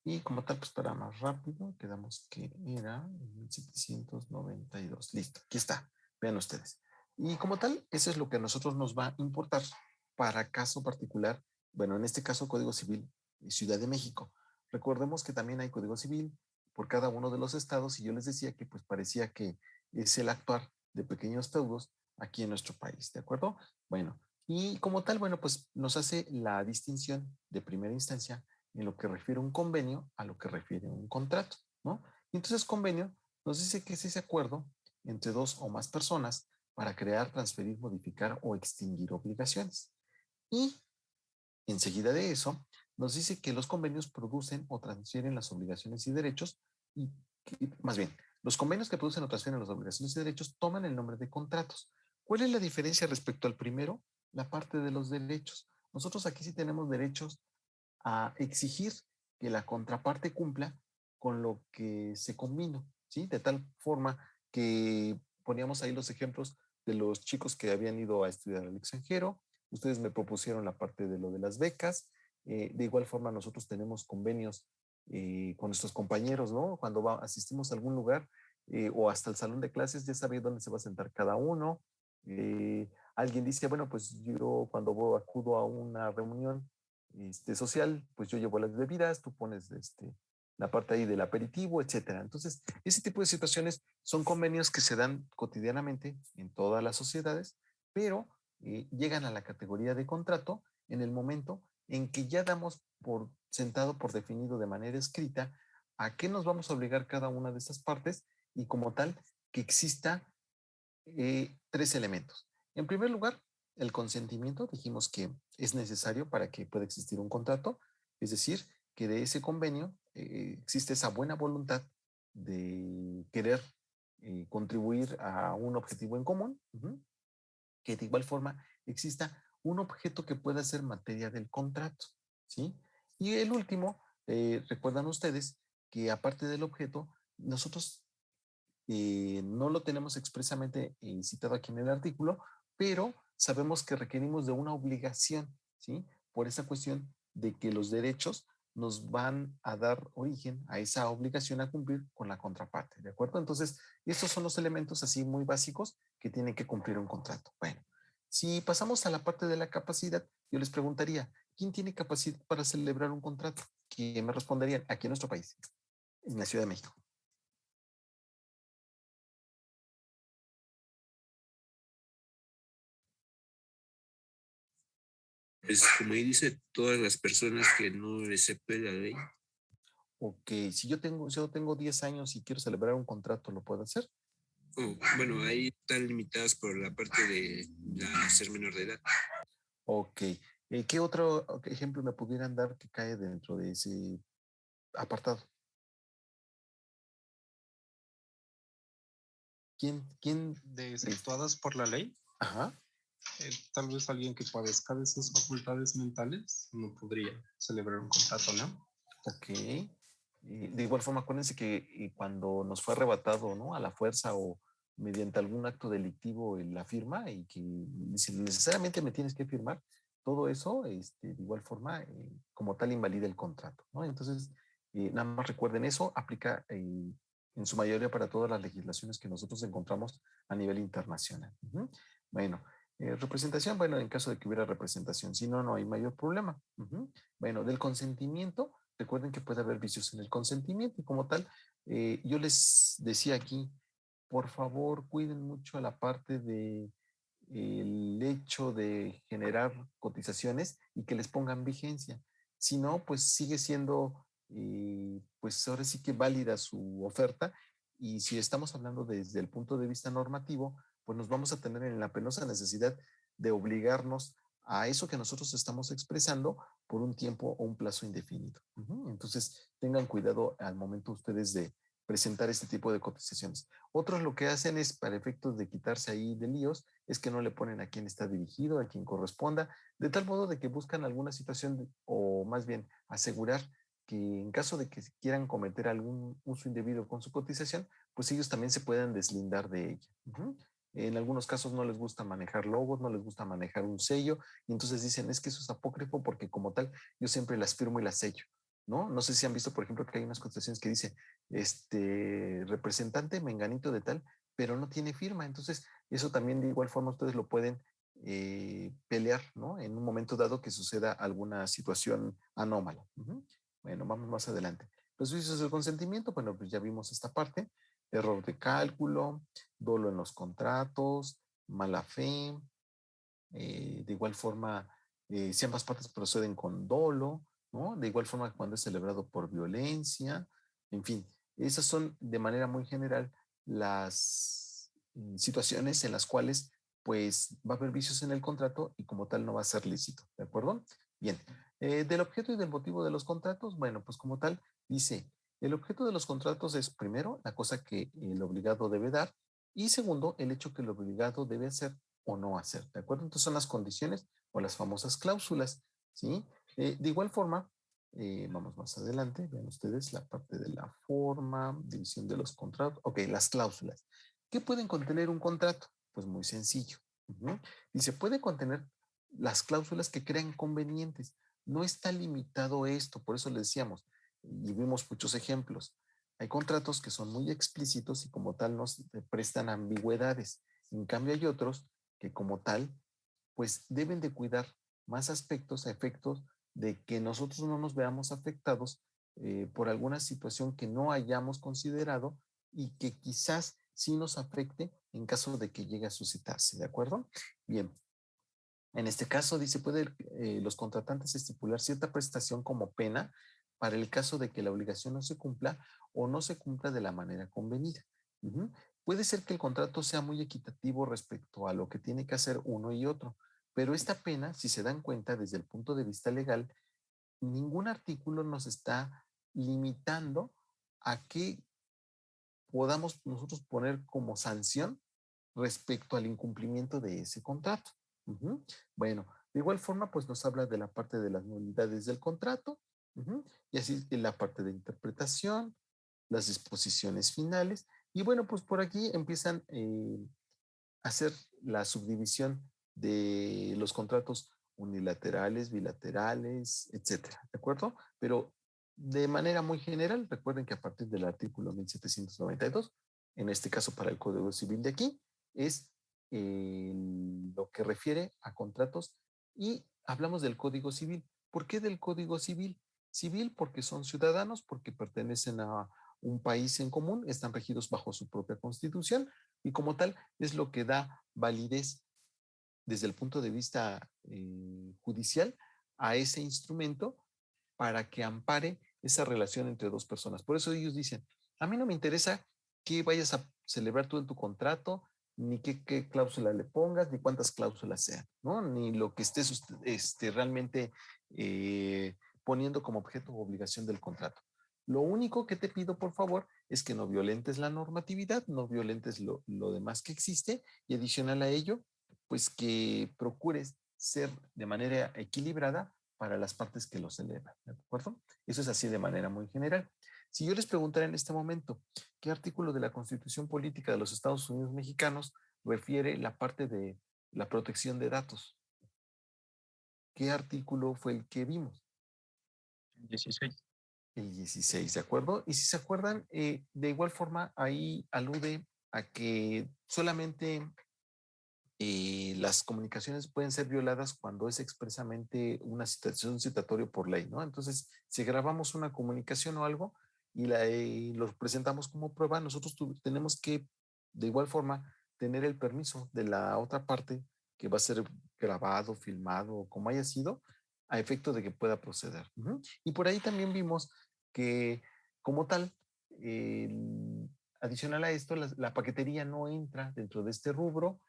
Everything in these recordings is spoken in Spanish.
Y como tal, pues para más rápido, quedamos que era 1792. Listo, aquí está. Vean ustedes. Y como tal, eso es lo que a nosotros nos va a importar para caso particular. Bueno, en este caso, Código Civil Ciudad de México. Recordemos que también hay Código Civil por cada uno de los estados y yo les decía que pues parecía que es el actuar de pequeños feudos aquí en nuestro país, ¿de acuerdo? Bueno, y como tal, bueno, pues nos hace la distinción de primera instancia en lo que refiere a un convenio a lo que refiere a un contrato, ¿no? Y entonces convenio nos dice que es ese acuerdo entre dos o más personas para crear, transferir, modificar o extinguir obligaciones. Y enseguida de eso, nos dice que los convenios producen o transfieren las obligaciones y derechos y más bien, los convenios que producen o transfieren las obligaciones y derechos toman el nombre de contratos. ¿Cuál es la diferencia respecto al primero? La parte de los derechos. Nosotros aquí sí tenemos derechos a exigir que la contraparte cumpla con lo que se combinó, ¿sí? De tal forma que poníamos ahí los ejemplos de los chicos que habían ido a estudiar al extranjero. Ustedes me propusieron la parte de lo de las becas. De igual forma, nosotros tenemos convenios con nuestros compañeros, ¿no? Cuando asistimos a algún lugar o hasta el salón de clases, ya sabe dónde se va a sentar cada uno. Alguien dice, bueno, pues yo cuando acudo a una reunión social, pues yo llevo las bebidas, tú pones la parte ahí del aperitivo, etcétera. Entonces, ese tipo de situaciones son convenios que se dan cotidianamente en todas las sociedades, pero llegan a la categoría de contrato en el momento en que ya damos por sentado, por definido de manera escrita, a qué nos vamos a obligar cada una de estas partes y como tal, que exista tres elementos. En primer lugar, el consentimiento, dijimos que es necesario para que pueda existir un contrato, es decir, que de ese convenio existe esa buena voluntad de querer contribuir a un objetivo en común, que de igual forma exista un objeto que pueda ser materia del contrato, ¿sí? Y el último, recuerdan ustedes que aparte del objeto, nosotros no lo tenemos expresamente citado aquí en el artículo, pero sabemos que requerimos de una obligación, ¿sí? Por esa cuestión de que los derechos nos van a dar origen a esa obligación a cumplir con la contraparte, ¿de acuerdo? Entonces, estos son los elementos así muy básicos que tienen que cumplir un contrato. Bueno, si pasamos a la parte de la capacidad, yo les preguntaría, ¿quién tiene capacidad para celebrar un contrato? ¿Quién me responderían? Aquí en nuestro país, en la Ciudad de México. Pues como ahí dice, todas las personas que no les sepa la ley. Ok, si yo tengo 10 años y quiero celebrar un contrato, ¿lo puedo hacer? Oh, bueno, ahí están limitadas por la parte de ser menor de edad. Ok. ¿Qué otro ejemplo me pudieran dar que cae dentro de ese apartado? ¿Quién? De exceptuadas por la ley, Ajá, tal vez alguien que padezca de esas facultades mentales no podría celebrar un contrato, ¿no? ok. De igual forma, acuérdense que cuando nos fue arrebatado, ¿no? A la fuerza o mediante algún acto delictivo la firma y que dice necesariamente me tienes que firmar, todo eso, de igual forma, como tal, invalida el contrato, ¿no? Entonces, nada más recuerden eso, aplica en su mayoría para todas las legislaciones que nosotros encontramos a nivel internacional. Ujú. Bueno, representación, bueno, en caso de que hubiera representación, si no, no hay mayor problema. Ujú. Bueno, del consentimiento. Recuerden que puede haber vicios en el consentimiento y como tal, yo les decía aquí, por favor, cuiden mucho la parte de el hecho de generar cotizaciones y que les pongan vigencia. Si no, pues sigue siendo, pues ahora sí que válida su oferta y si estamos hablando desde el punto de vista normativo, pues nos vamos a tener en la penosa necesidad de obligarnos a eso que nosotros estamos expresando por un tiempo o un plazo indefinido. Entonces, tengan cuidado al momento ustedes de presentar este tipo de cotizaciones. Otros lo que hacen es, para efectos de quitarse ahí de líos, es que no le ponen a quién está dirigido, a quien corresponda, de tal modo de que buscan alguna situación o más bien asegurar que en caso de que quieran cometer algún uso indebido con su cotización, pues ellos también se puedan deslindar de ella. En algunos casos no les gusta manejar logos, no les gusta manejar un sello, y entonces dicen, es que eso es apócrifo porque como tal, yo siempre las firmo y las sello. ¿no? No sé si han visto, por ejemplo, que hay unas contrataciones que dice, representante menganito de tal, pero no tiene firma. Entonces, eso también de igual forma ustedes lo pueden pelear, ¿no? En un momento dado que suceda alguna situación anómala. Ujú. Bueno, vamos más adelante. Los vicios del consentimiento, bueno, pues ya vimos esta parte. Error de cálculo, dolo en los contratos, mala fe, de igual forma, si ambas partes proceden con dolo, ¿no? De igual forma cuando es celebrado por violencia, en fin, esas son de manera muy general las situaciones en las cuales pues va a haber vicios en el contrato y como tal no va a ser lícito, ¿de acuerdo? Bien, del objeto y del motivo de los contratos, bueno, pues como tal dice, el objeto de los contratos es primero la cosa que el obligado debe dar y segundo el hecho que el obligado debe hacer o no hacer, ¿de acuerdo? Entonces son las condiciones o las famosas cláusulas, ¿sí? De igual forma, vamos más adelante, vean ustedes la parte de la forma, división de los contratos, ok, las cláusulas. ¿Qué pueden contener un contrato? Pues muy sencillo. Uh-huh. Dice, puede contener las cláusulas que crean convenientes. No está limitado esto, por eso le decíamos, y vimos muchos ejemplos. Hay contratos que son muy explícitos y como tal nos prestan ambigüedades. En cambio hay otros que como tal, pues deben de cuidar más aspectos a efectos de que nosotros no nos veamos afectados por alguna situación que no hayamos considerado y que quizás sí nos afecte en caso de que llegue a suscitarse, ¿de acuerdo? Bien, en este caso dice, puede los contratantes estipular cierta prestación como pena para el caso de que la obligación no se cumpla o no se cumpla de la manera convenida. Uh-huh. Puede ser que el contrato sea muy equitativo respecto a lo que tiene que hacer uno y otro, pero esta pena, si se dan cuenta desde el punto de vista legal, ningún artículo nos está limitando a que podamos nosotros poner como sanción respecto al incumplimiento de ese contrato. Uh-huh. Bueno, de igual forma, pues nos habla de la parte de las nulidades del contrato, uh-huh, y así la parte de interpretación, las disposiciones finales, y bueno, pues por aquí empiezan a hacer la subdivisión de los contratos unilaterales, bilaterales, etcétera, ¿de acuerdo? Pero de manera muy general, recuerden que a partir del artículo 1792, en este caso para el Código Civil de aquí, es lo que refiere a contratos y hablamos del Código Civil. ¿Por qué del Código Civil? Civil porque son ciudadanos, porque pertenecen a un país en común, están regidos bajo su propia constitución y como tal es lo que da validez desde el punto de vista judicial a ese instrumento para que ampare esa relación entre dos personas. Por eso ellos dicen, a mí no me interesa qué vayas a celebrar tú en tu contrato, ni qué cláusula le pongas, ni cuántas cláusulas sean, ¿no? Ni lo que estés realmente poniendo como objeto o obligación del contrato. Lo único que te pido, por favor, es que no violentes la normatividad, no violentes lo demás que existe y adicional a ello, pues que procures ser de manera equilibrada para las partes que lo celebran, ¿de acuerdo? Eso es así de manera muy general. Si yo les preguntara en este momento, ¿qué artículo de la Constitución Política de los Estados Unidos Mexicanos refiere la parte de la protección de datos? ¿Qué artículo fue el que vimos? 16. El 16, ¿de acuerdo? Y si se acuerdan, de igual forma, ahí alude a que solamente las comunicaciones pueden ser violadas cuando es expresamente una citación citatorio por ley, ¿no? Entonces, si grabamos una comunicación o algo y lo presentamos como prueba, nosotros tenemos que, de igual forma, tener el permiso de la otra parte que va a ser grabado, filmado o como haya sido, a efecto de que pueda proceder. Uh-huh. Y por ahí también vimos que, como tal, adicional a esto, la paquetería no entra dentro de este rubro.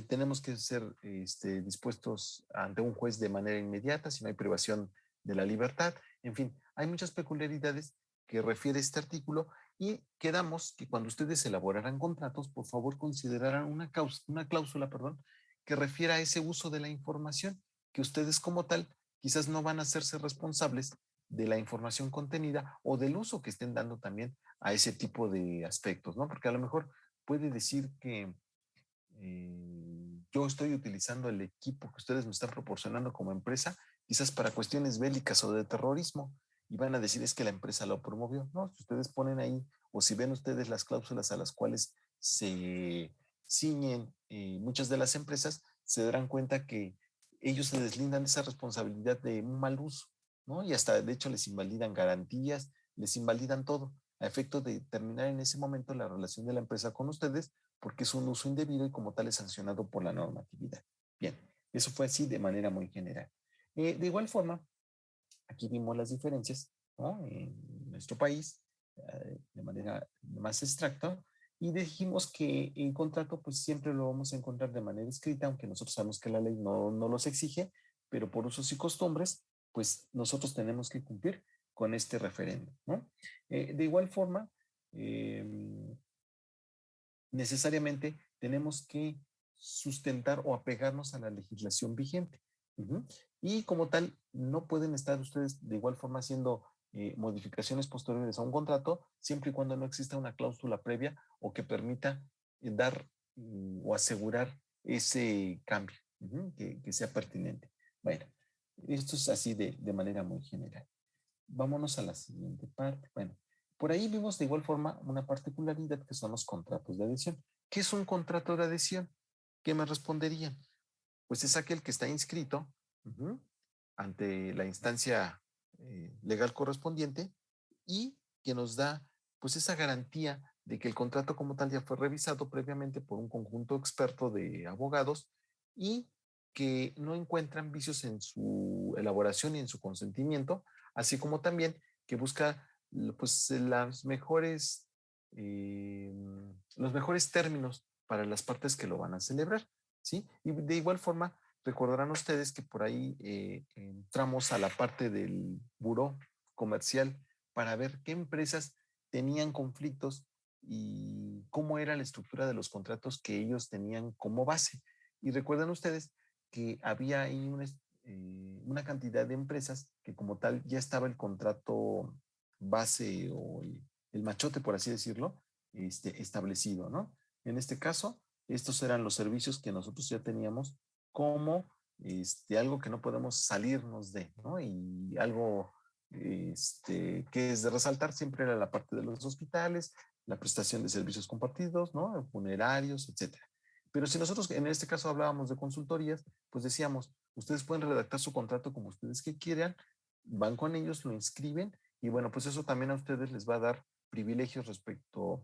Tenemos que ser dispuestos ante un juez de manera inmediata, si no hay privación de la libertad. En fin, hay muchas peculiaridades que refiere este artículo y quedamos que cuando ustedes elaboraran contratos, por favor consideraran una cláusula, perdón, que refiera a ese uso de la información, que ustedes como tal quizás no van a hacerse responsables de la información contenida o del uso que estén dando también a ese tipo de aspectos, ¿no? Porque a lo mejor puede decir que yo estoy utilizando el equipo que ustedes me están proporcionando como empresa, quizás para cuestiones bélicas o de terrorismo. y van a decir es que la empresa lo promovió. No, si ustedes ponen ahí, o si ven ustedes las cláusulas a las cuales se ciñen muchas de las empresas, se darán cuenta que ellos se deslindan de esa responsabilidad de un mal uso, ¿no? Y hasta de hecho les invalidan garantías, les invalidan todo, a efecto de terminar en ese momento la relación de la empresa con ustedes, porque es un uso indebido y como tal es sancionado por la normatividad. Bien, eso fue así de manera muy general. De igual forma, aquí vimos las diferencias, ¿no? En nuestro país, de manera más extracta, y dijimos que el contrato pues siempre lo vamos a encontrar de manera escrita, aunque nosotros sabemos que la ley no los exige, pero por usos y costumbres, pues nosotros tenemos que cumplir con este referendo, ¿no? De igual forma, eh, necesariamente tenemos que sustentar o apegarnos a la legislación vigente. Y como tal, no pueden estar ustedes de igual forma haciendo modificaciones posteriores a un contrato, siempre y cuando no exista una cláusula previa o que permita dar o asegurar ese cambio que sea pertinente. Bueno, esto es así de manera muy general. Vámonos a la siguiente parte. Bueno, por ahí vimos de igual forma una particularidad que son los contratos de adhesión. ¿Qué es un contrato de adhesión? ¿Qué me responderían? Pues es aquel que está inscrito ante la instancia legal correspondiente y que nos da pues esa garantía de que el contrato como tal ya fue revisado previamente por un conjunto experto de abogados y que no encuentran vicios en su elaboración y en su consentimiento, así como también que busca pues eh, los mejores términos para las partes que lo van a celebrar, ¿sí? Y de igual forma, recordarán ustedes que por ahí entramos a la parte del buró comercial para ver qué empresas tenían conflictos y cómo era la estructura de los contratos que ellos tenían como base. Y recuerdan ustedes que había ahí una cantidad de empresas que como tal ya estaba el contrato base o el machote, por así decirlo, establecido, ¿no? En este caso, estos eran los servicios que nosotros ya teníamos como algo que no podemos salirnos de, ¿no? Y algo que es de resaltar siempre era la parte de los hospitales, la prestación de servicios compartidos, ¿no? Funerarios, etcétera. Pero si nosotros en este caso hablábamos de consultorías, pues decíamos, ustedes pueden redactar su contrato como ustedes que quieran, van con ellos, lo inscriben y bueno, pues eso también a ustedes les va a dar privilegios respecto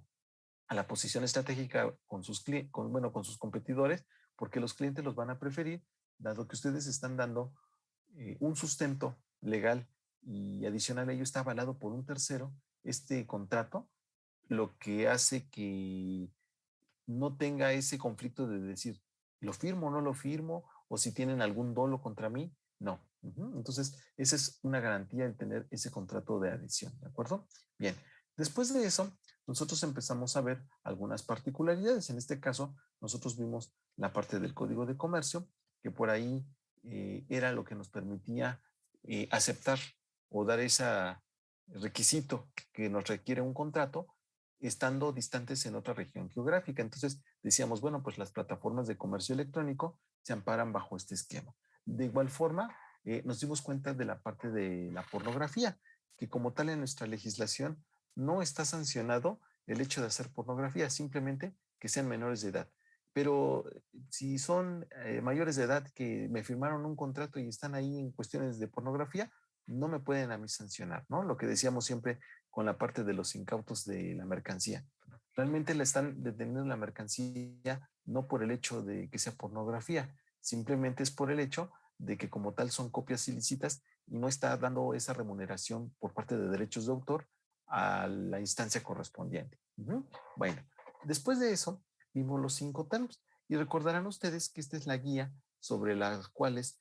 a la posición estratégica con con sus competidores, porque los clientes los van a preferir, dado que ustedes están dando un sustento legal y adicional a ello está avalado por un tercero, este contrato, lo que hace que no tenga ese conflicto de decir, ¿lo firmo o no lo firmo? O si tienen algún dolo contra mí, no. Entonces, esa es una garantía el tener ese contrato de adhesión, ¿de acuerdo? Bien, después de eso, nosotros empezamos a ver algunas particularidades. En este caso, nosotros vimos la parte del Código de Comercio, que por ahí era lo que nos permitía aceptar o dar ese requisito que nos requiere un contrato estando distantes en otra región geográfica. Entonces decíamos, bueno, pues las plataformas de comercio electrónico se amparan bajo este esquema. De igual forma, nos dimos cuenta de la parte de la pornografía, que como tal en nuestra legislación no está sancionado el hecho de hacer pornografía, simplemente que sean menores de edad. Pero si son mayores de edad que me firmaron un contrato y están ahí en cuestiones de pornografía, no me pueden a mí sancionar, ¿no? Lo que decíamos siempre con la parte de los incautos de la mercancía. Realmente le están deteniendo la mercancía no por el hecho de que sea pornografía, simplemente es por el hecho de que como tal son copias ilícitas y no está dando esa remuneración por parte de derechos de autor a la instancia correspondiente. Bueno, después de eso vimos los 5 términos y recordarán ustedes que esta es la guía sobre las cuales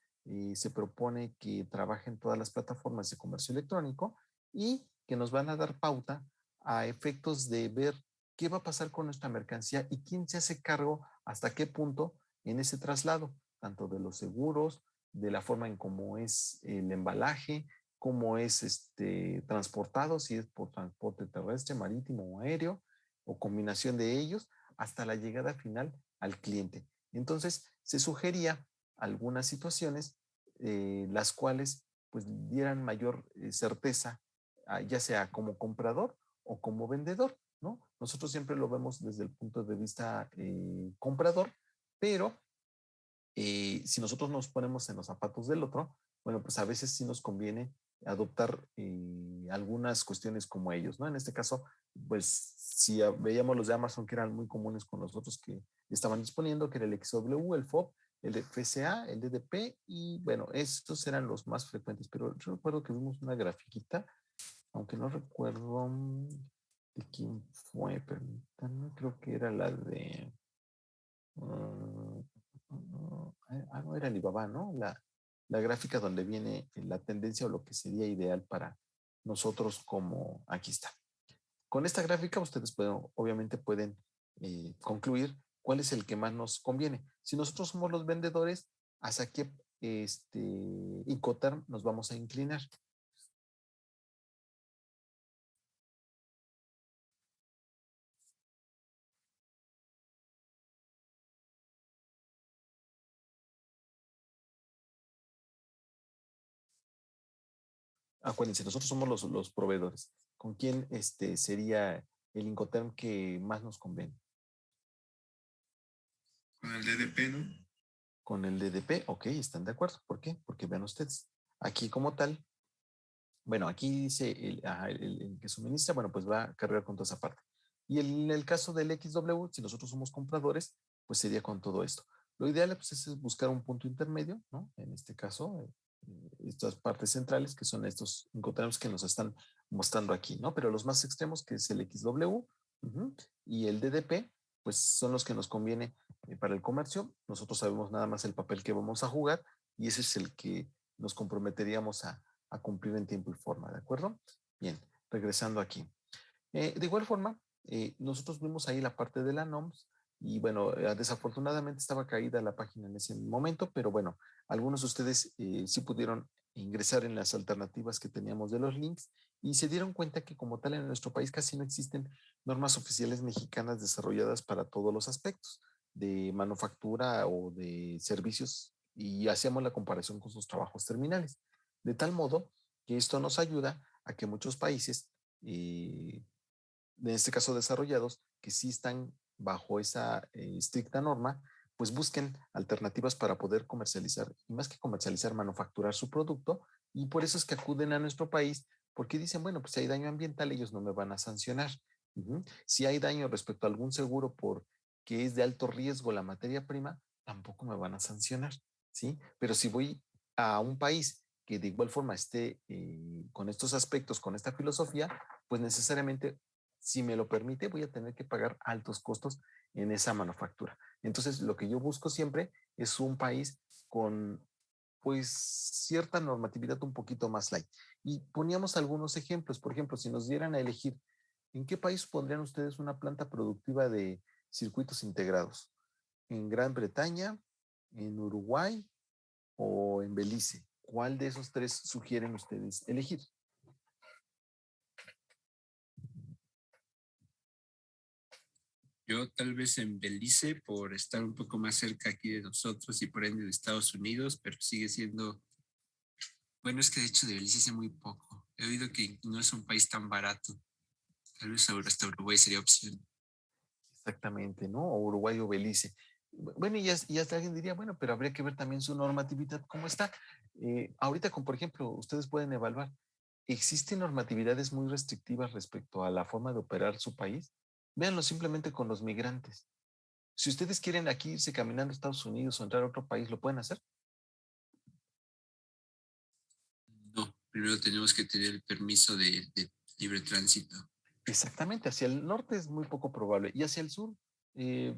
se propone que trabajen todas las plataformas de comercio electrónico y que nos van a dar pauta a efectos de ver qué va a pasar con nuestra mercancía y quién se hace cargo hasta qué punto en ese traslado, tanto de los seguros, de la forma en cómo es el embalaje, cómo es transportado, si es por transporte terrestre, marítimo o aéreo, o combinación de ellos, hasta la llegada final al cliente. Entonces, se sugería algunas situaciones las cuales pues dieran mayor certeza ya sea como comprador o como vendedor, ¿no? Nosotros siempre lo vemos desde el punto de vista comprador, pero si nosotros nos ponemos en los zapatos del otro, bueno, pues a veces sí nos conviene adoptar algunas cuestiones como ellos, ¿no? En este caso, pues si veíamos los de Amazon que eran muy comunes con los otros que estaban disponiendo, que era el XW, el FOB, el FCA, el DDP, y bueno, estos eran los más frecuentes, pero yo recuerdo que vimos una grafiquita, aunque no recuerdo de quién fue, permítanme, creo que era la de... no era Alibaba, ¿no? La gráfica donde viene la tendencia o lo que sería ideal para nosotros como, aquí está. Con esta gráfica ustedes pueden, obviamente pueden concluir cuál es el que más nos conviene. Si nosotros somos los vendedores, ¿hacia qué Incoterm nos vamos a inclinar? Acuérdense, nosotros somos los proveedores. ¿Con quién sería el Incoterm que más nos conviene? Con el DDP, ¿no? Con el DDP, ok, están de acuerdo. ¿Por qué? Porque vean ustedes, aquí como tal, bueno, aquí dice el que suministra, bueno, pues va a cargar con toda esa parte. Y en el caso del XW, si nosotros somos compradores, pues sería con todo esto. Lo ideal pues, es buscar un punto intermedio, ¿no? En este caso, estas partes centrales, que son estos incoterms que nos están mostrando aquí, ¿no? Pero los más extremos, que es el XW y el DDP, pues son los que nos conviene para el comercio. Nosotros sabemos nada más el papel que vamos a jugar y ese es el que nos comprometeríamos a cumplir en tiempo y forma, ¿de acuerdo? Bien, regresando aquí. De igual forma, nosotros vimos ahí la parte de la NOMS y bueno, desafortunadamente estaba caída la página en ese momento, pero bueno, algunos de ustedes sí pudieron ingresar en las alternativas que teníamos de los links y se dieron cuenta que como tal en nuestro país casi no existen normas oficiales mexicanas desarrolladas para todos los aspectos de manufactura o de servicios y hacíamos la comparación con sus trabajos terminales. De tal modo que esto nos ayuda a que muchos países en este caso desarrollados, que sí están bajo esa estricta norma, pues busquen alternativas para poder comercializar, y más que comercializar, manufacturar su producto, y por eso es que acuden a nuestro país, porque dicen, bueno, pues si hay daño ambiental, ellos no me van a sancionar. Si hay daño respecto a algún seguro porque es de alto riesgo la materia prima, tampoco me van a sancionar, ¿sí? Pero si voy a un país que de igual forma esté con estos aspectos, con esta filosofía, pues necesariamente si me lo permite, voy a tener que pagar altos costos en esa manufactura. Entonces, lo que yo busco siempre es un país con, pues, cierta normatividad un poquito más light. Y poníamos algunos ejemplos. Por ejemplo, si nos dieran a elegir, ¿en qué país pondrían ustedes una planta productiva de circuitos integrados? ¿En Gran Bretaña, en Uruguay o en Belice? ¿Cuál de esos tres sugieren ustedes elegir? Yo tal vez en Belice por estar un poco más cerca aquí de nosotros y por ende de Estados Unidos, pero sigue siendo, bueno, es que de hecho de Belice sé muy poco. He oído que no es un país tan barato. Tal vez ahora hasta Uruguay sería opción. Exactamente, ¿no? O Uruguay o Belice. Bueno, y hasta alguien diría, bueno, pero habría que ver también su normatividad, cómo está. Ahorita, con, por ejemplo, ustedes pueden evaluar, ¿existen normatividades muy restrictivas respecto a la forma de operar su país? Véanlo simplemente con los migrantes. Si ustedes quieren aquí irse caminando a Estados Unidos o entrar a otro país, ¿lo pueden hacer? No, primero tenemos que tener el permiso de libre tránsito. Exactamente, hacia el norte es muy poco probable y hacia el sur, eh,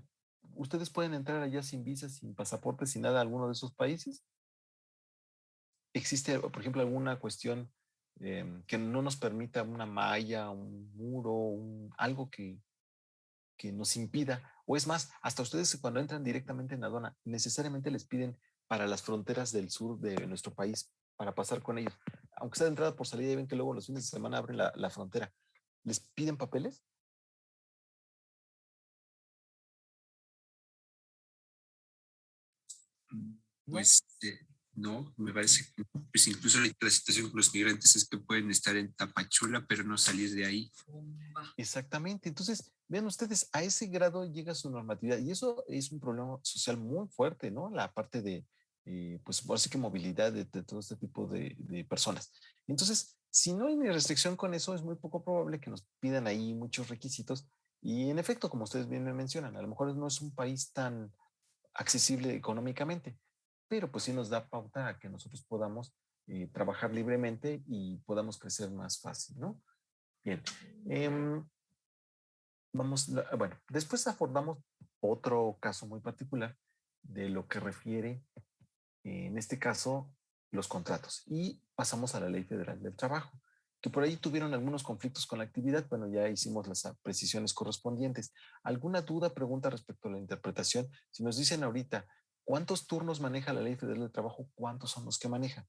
ustedes pueden entrar allá sin visas, sin pasaporte, sin nada a alguno de esos países. ¿Existe, por ejemplo, alguna cuestión que no nos permita una malla, un muro, algo que nos impida? O es más, hasta ustedes cuando entran directamente en la aduana, necesariamente les piden para las fronteras del sur de nuestro país, para pasar con ellos. Aunque sea de entrada por salida, y ven que luego los fines de semana abren la frontera. ¿Les piden papeles? No. Pues No, me parece que pues incluso la situación con los migrantes es que pueden estar en Tapachula, pero no salir de ahí. Exactamente. Entonces, vean ustedes, a ese grado llega su normatividad y eso es un problema social muy fuerte, ¿no? La parte de, pues, por así que movilidad de todo este tipo de personas. Entonces, si no hay ni restricción con eso, es muy poco probable que nos pidan ahí muchos requisitos. Y en efecto, como ustedes bien me mencionan, a lo mejor no es un país tan accesible económicamente, pero pues sí nos da pauta a que nosotros podamos trabajar libremente y podamos crecer más fácil, ¿no? Bien. Bueno, después abordamos otro caso muy particular de lo que refiere, en este caso, los contratos. Y pasamos a la Ley Federal del Trabajo, que por ahí tuvieron algunos conflictos con la actividad. Bueno, ya hicimos las precisiones correspondientes. ¿Alguna duda, pregunta respecto a la interpretación? Si nos dicen ahorita, ¿cuántos turnos maneja la Ley Federal del Trabajo? ¿Cuántos son los que maneja?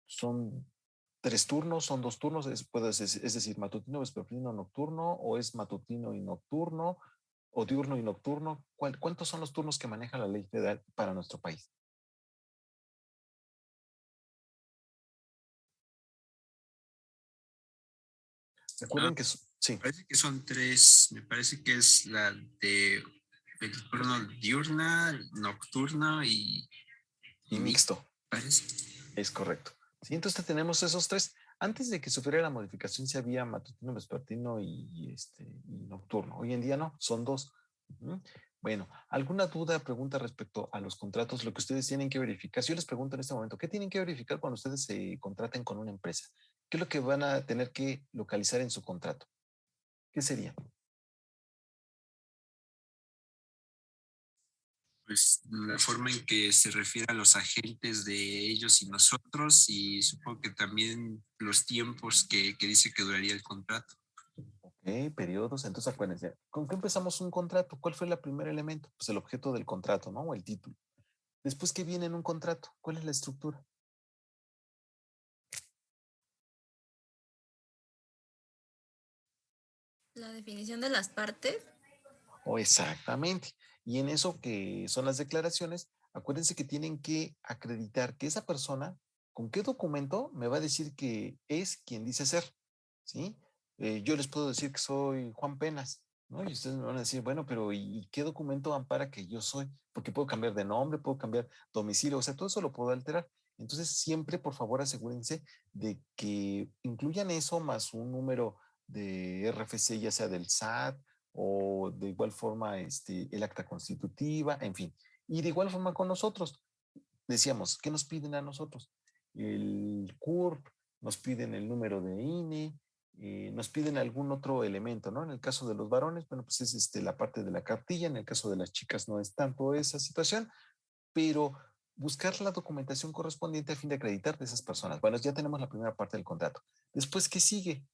Son tres turnos, son dos turnos, es decir, matutino, vespertino, nocturno, o es matutino y nocturno, o diurno y nocturno. ¿Cuántos son los turnos que maneja la ley federal para nuestro país? Ah, Recuerden que sí, parece que son tres, me parece que es la de el turno diurna, nocturno y y mixto, mixto, parece. es correcto. Sí, entonces tenemos esos tres. Antes de que sufriera la modificación, se había matutino, vespertino y nocturno. Hoy en día no, son dos. Ujú. Bueno, ¿alguna duda, pregunta respecto a los contratos? Lo que ustedes tienen que verificar. Si yo les pregunto en este momento, ¿qué tienen que verificar cuando ustedes se contraten con una empresa? ¿Qué es lo que van a tener que localizar en su contrato? ¿Qué sería? Pues la forma en que se refiere a los agentes de ellos y nosotros, y supongo que también los tiempos que dice que duraría el contrato. Ok, periodos. Entonces acuérdense, ¿con qué empezamos un contrato? ¿Cuál fue el primer elemento? Pues el objeto del contrato, ¿no? O el título. Después, ¿qué viene en un contrato? ¿Cuál es la estructura? La definición de las partes. O exactamente. Y en eso que son las declaraciones, acuérdense que tienen que acreditar que esa persona, con qué documento me va a decir que es quien dice ser, ¿sí? Yo les puedo decir que soy Juan Penas, ¿no? Y ustedes me van a decir, bueno, pero ¿y qué documento ampara que yo soy? Porque puedo cambiar de nombre, puedo cambiar domicilio, o sea, todo eso lo puedo alterar. Entonces, siempre, por favor, asegúrense de que incluyan eso más un número de RFC, ya sea del SAT, o de igual forma el acta constitutiva, en fin. Y de igual forma con nosotros, decíamos, ¿qué nos piden a nosotros? El CURP, nos piden el número de INE, nos piden algún otro elemento, ¿no? En el caso de los varones, bueno, pues es la parte de la cartilla, en el caso de las chicas no es tanto esa situación, pero buscar la documentación correspondiente a fin de acreditar de esas personas. Bueno, ya tenemos la primera parte del contrato. Después, ¿qué sigue?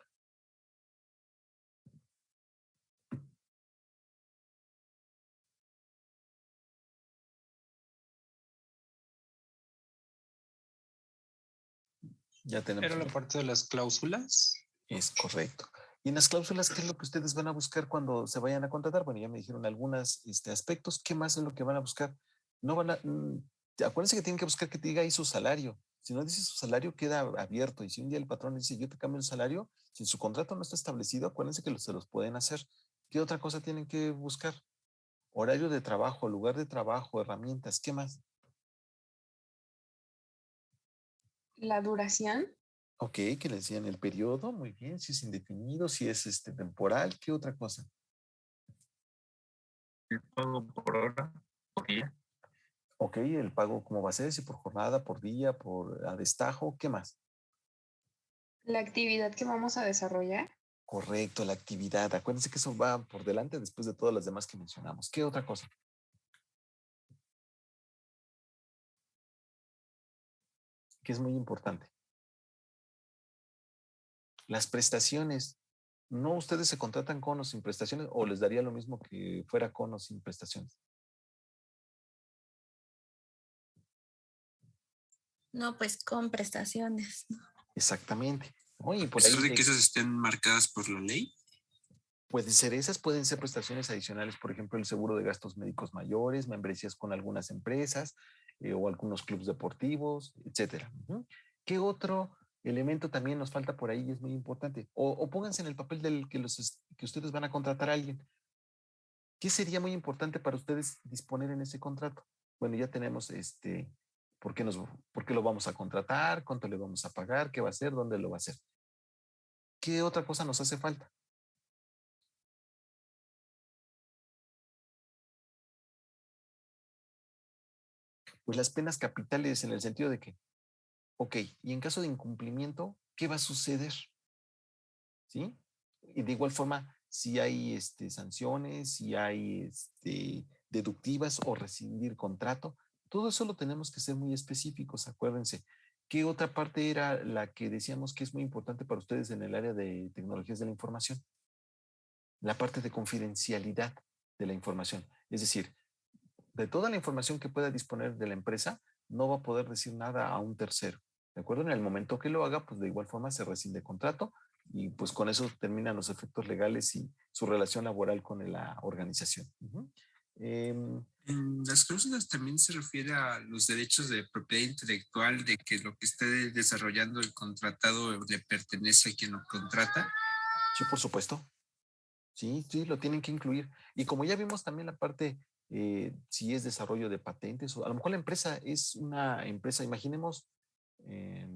Ya tenemos. Era la parte de las cláusulas. Es correcto. Y en las cláusulas, ¿qué es lo que ustedes van a buscar cuando se vayan a contratar? Bueno, ya me dijeron algunos aspectos. ¿Qué más es lo que van a buscar? No van a, acuérdense que tienen que buscar que te diga ahí su salario. Si no dice su salario, queda abierto. Y si un día el patrón dice, yo te cambio el salario, si en su contrato no está establecido, acuérdense que se los pueden hacer. ¿Qué otra cosa tienen que buscar? Horario de trabajo, lugar de trabajo, herramientas, ¿qué más? La duración, Ok, que le decían el periodo, muy bien, si es indefinido, si es temporal, ¿qué otra cosa? El pago por hora, por día. Ok, el pago cómo va a ser, si por jornada, por día, por a destajo, ¿qué más? la actividad que vamos a desarrollar, Correcto, la actividad. Acuérdense que eso va por delante después de todas las demás que mencionamos. ¿Qué otra cosa? Que es muy importante. Las prestaciones. ¿No ustedes se contratan con o sin prestaciones o les daría lo mismo que fuera con o sin prestaciones? No, pues con prestaciones. Exactamente. Oye, A por pesar ahí de que esas estén marcadas por la ley. Pueden ser esas, pueden ser prestaciones adicionales, por ejemplo, el seguro de gastos médicos mayores, membresías con algunas empresas o algunos clubes deportivos, etcétera. Ujú. ¿Qué otro elemento también nos falta por ahí y es muy importante? O pónganse en el papel del que ustedes van a contratar a alguien. ¿Qué sería muy importante para ustedes disponer en ese contrato? Bueno, ya tenemos ¿por qué, por qué lo vamos a contratar? ¿Cuánto le vamos a pagar? ¿Qué va a hacer? ¿Dónde lo va a hacer? ¿Qué otra cosa nos hace falta? Pues las penas capitales en el sentido de que, ok, y en caso de incumplimiento, ¿qué va a suceder? ¿Sí? Y de igual forma, si hay sanciones, si hay deductivas o rescindir contrato, todo eso lo tenemos que ser muy específicos, acuérdense. ¿Qué otra parte era la que decíamos que es muy importante para ustedes en el área de tecnologías de la información? La parte de confidencialidad de la información. Es decir, de toda la información que pueda disponer de la empresa, no va a poder decir nada a un tercero. ¿De acuerdo? En el momento que lo haga, pues de igual forma se rescinde contrato y pues con eso terminan los efectos legales y su relación laboral con la organización. Uh-huh. En las cláusulas también se refiere a los derechos de propiedad intelectual, de que lo que esté desarrollando el contratado le pertenece a quien lo contrata. Sí, por supuesto. Sí, sí, lo tienen que incluir. Y como ya vimos también la parte, si es desarrollo de patentes, o a lo mejor la empresa es una empresa, imaginemos, eh,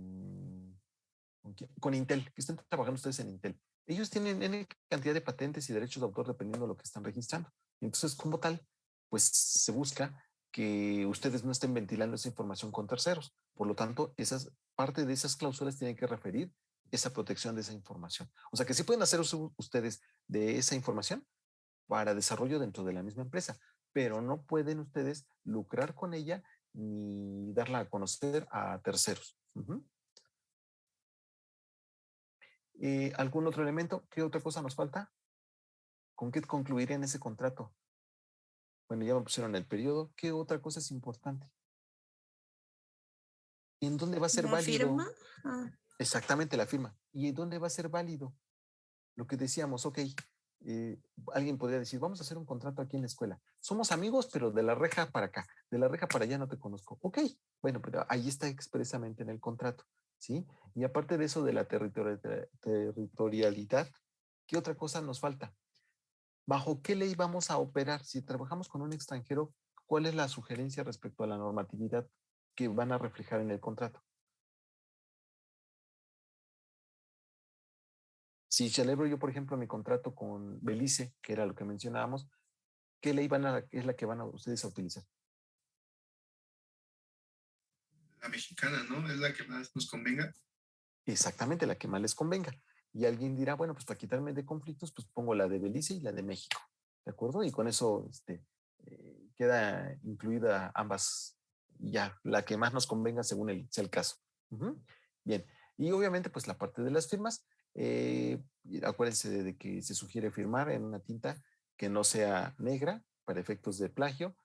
con Intel, que estén trabajando ustedes en Intel. Ellos tienen N cantidad de patentes y derechos de autor dependiendo de lo que están registrando. Entonces, como tal, pues se busca que ustedes no estén ventilando esa información con terceros. Por lo tanto, parte de esas cláusulas tienen que referir esa protección de esa información. O sea, que sí pueden hacer uso ustedes de esa información para desarrollo dentro de la misma empresa, pero no pueden ustedes lucrar con ella ni darla a conocer a terceros. Uh-huh. ¿Algún otro elemento? ¿Qué otra cosa nos falta? ¿Con qué concluir en ese contrato? Bueno, ya me pusieron el periodo. ¿Qué otra cosa es importante? ¿En dónde va a ser ¿La firma? válido? Exactamente, la firma. ¿Y en dónde va a ser válido? Lo que decíamos, ok, alguien podría decir, vamos a hacer un contrato aquí en la escuela. Somos amigos, pero de la reja para acá, de la reja para allá no te conozco. Ok, bueno, pero ahí está expresamente en el contrato, ¿sí? Y aparte de eso de la territorialidad, ¿qué otra cosa nos falta? ¿Bajo qué ley vamos a operar? Si trabajamos con un extranjero, ¿cuál es la sugerencia respecto a la normatividad que van a reflejar en el contrato? Si celebro yo, por ejemplo, mi contrato con Belice, que era lo que mencionábamos, ¿qué ley es la que van a ustedes a utilizar? La mexicana, ¿no? Es la que más nos convenga. Exactamente, la que más les convenga. Y alguien dirá, bueno, pues para quitarme de conflictos, pues pongo la de Belice y la de México. ¿De acuerdo? Y con eso queda incluida ambas, ya, la que más nos convenga según sea el caso. Uh-huh. Bien. Y obviamente, pues la parte de las firmas, acuérdense de que se sugiere firmar en una tinta que no sea negra para efectos de plagio.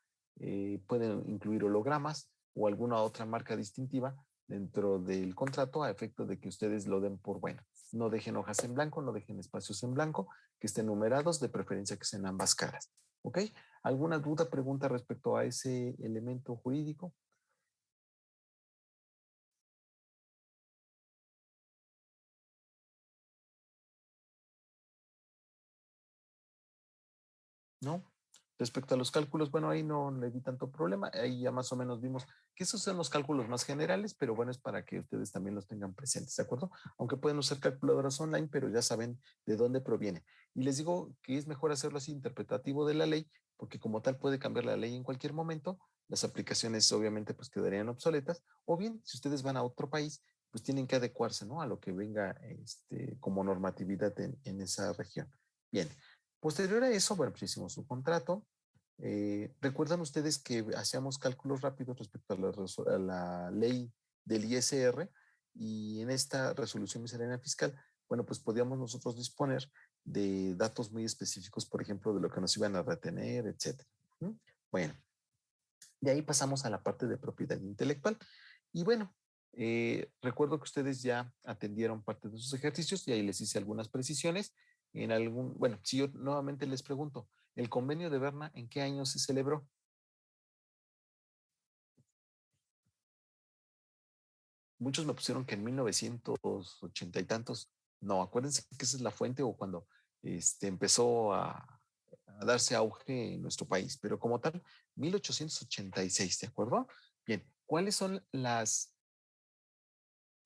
Pueden incluir hologramas o alguna otra marca distintiva dentro del contrato a efecto de que ustedes lo den por bueno. No dejen hojas en blanco, no dejen espacios en blanco, que estén numerados, de preferencia que sean ambas caras. ¿Ok? ¿Alguna duda, pregunta respecto a ese elemento jurídico? ¿No? Respecto a los cálculos, bueno, ahí no le di tanto problema, ahí ya más o menos vimos que esos son los cálculos más generales, pero bueno, es para que ustedes también los tengan presentes, ¿de acuerdo? Aunque pueden usar calculadoras online, pero ya saben de dónde proviene. Y les digo que es mejor hacerlo así interpretativo de la ley, porque como tal puede cambiar la ley en cualquier momento, las aplicaciones obviamente pues quedarían obsoletas, o bien si ustedes van a otro país, pues tienen que adecuarse, ¿no? A lo que venga como normatividad en esa región. Bien. Posterior a eso, bueno, pues hicimos un contrato. ¿Recuerdan ustedes que hacíamos cálculos rápidos respecto a la ley del ISR y en esta resolución miscelánea fiscal? Bueno, pues podíamos nosotros disponer de datos muy específicos, por ejemplo, de lo que nos iban a retener, etcétera. Bueno, de ahí pasamos a la parte de propiedad intelectual. Y bueno, recuerdo que ustedes ya atendieron parte de sus ejercicios y ahí les hice algunas precisiones en algún, bueno, si yo nuevamente les pregunto, ¿el convenio de Berna en qué año se celebró? Muchos me pusieron que en 1980 y tantos. No, acuérdense que esa es la fuente o cuando empezó a darse auge en nuestro país, pero como tal, 1886, ¿de acuerdo? Bien, ¿cuáles son las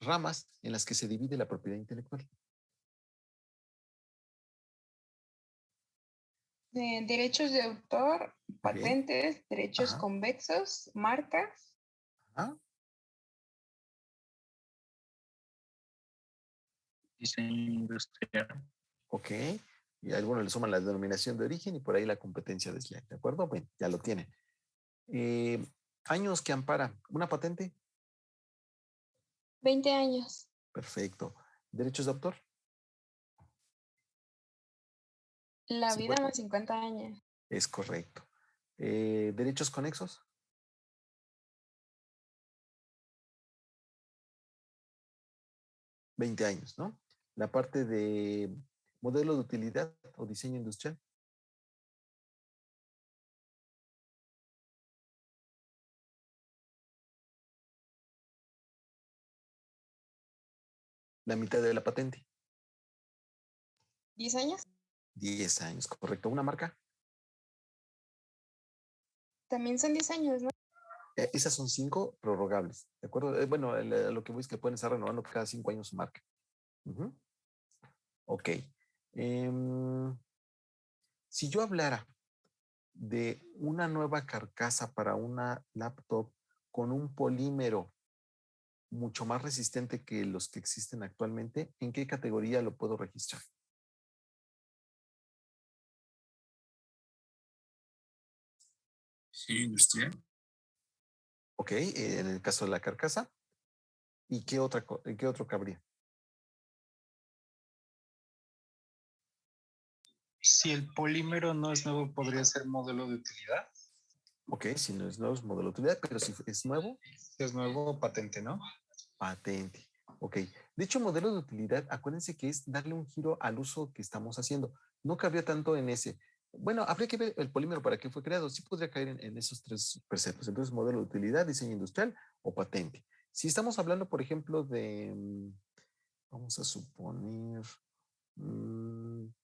ramas en las que se divide la propiedad intelectual? Derechos de autor, Muy bien. patentes, derechos Ajá. convexos, marcas. Ajá. Diseño industrial. Ok. Y a algunos le suman la denominación de origen y por ahí la competencia desleal, ¿de acuerdo? Bueno, ya lo tienen. Eh, años que ampara una patente. 20 años. Perfecto. Derechos de autor. La vida 50. más 50 años. Es correcto. Derechos conexos. 20 años, ¿no? La parte de modelo de utilidad o diseño industrial. La mitad de la patente. 10 años. 10 años, correcto. Una marca. También son 10 años, ¿no? Esas son 5 prorrogables, ¿de acuerdo? Bueno, lo que voy es que pueden estar renovando cada 5 años su marca. Uh-huh. Ok. Si yo hablara de una nueva carcasa para una laptop con un polímero mucho más resistente que los que existen actualmente, ¿en qué categoría lo puedo registrar? Diseño industrial. Ok, en el caso de la carcasa. ¿Y qué otro cabría? Si el polímero no es nuevo, podría ser modelo de utilidad. Ok, si no es nuevo es modelo de utilidad, pero si es nuevo, Si es nuevo, patente, ¿no? patente. Ok, de hecho, modelo de utilidad, acuérdense que es darle un giro al uso que estamos haciendo. No cabría tanto en ese. Bueno, habría que ver el polímero para qué fue creado. Sí podría caer en esos 3 preceptos. Entonces, modelo de utilidad, diseño industrial o patente. Si estamos hablando, por ejemplo, de, vamos a suponer, un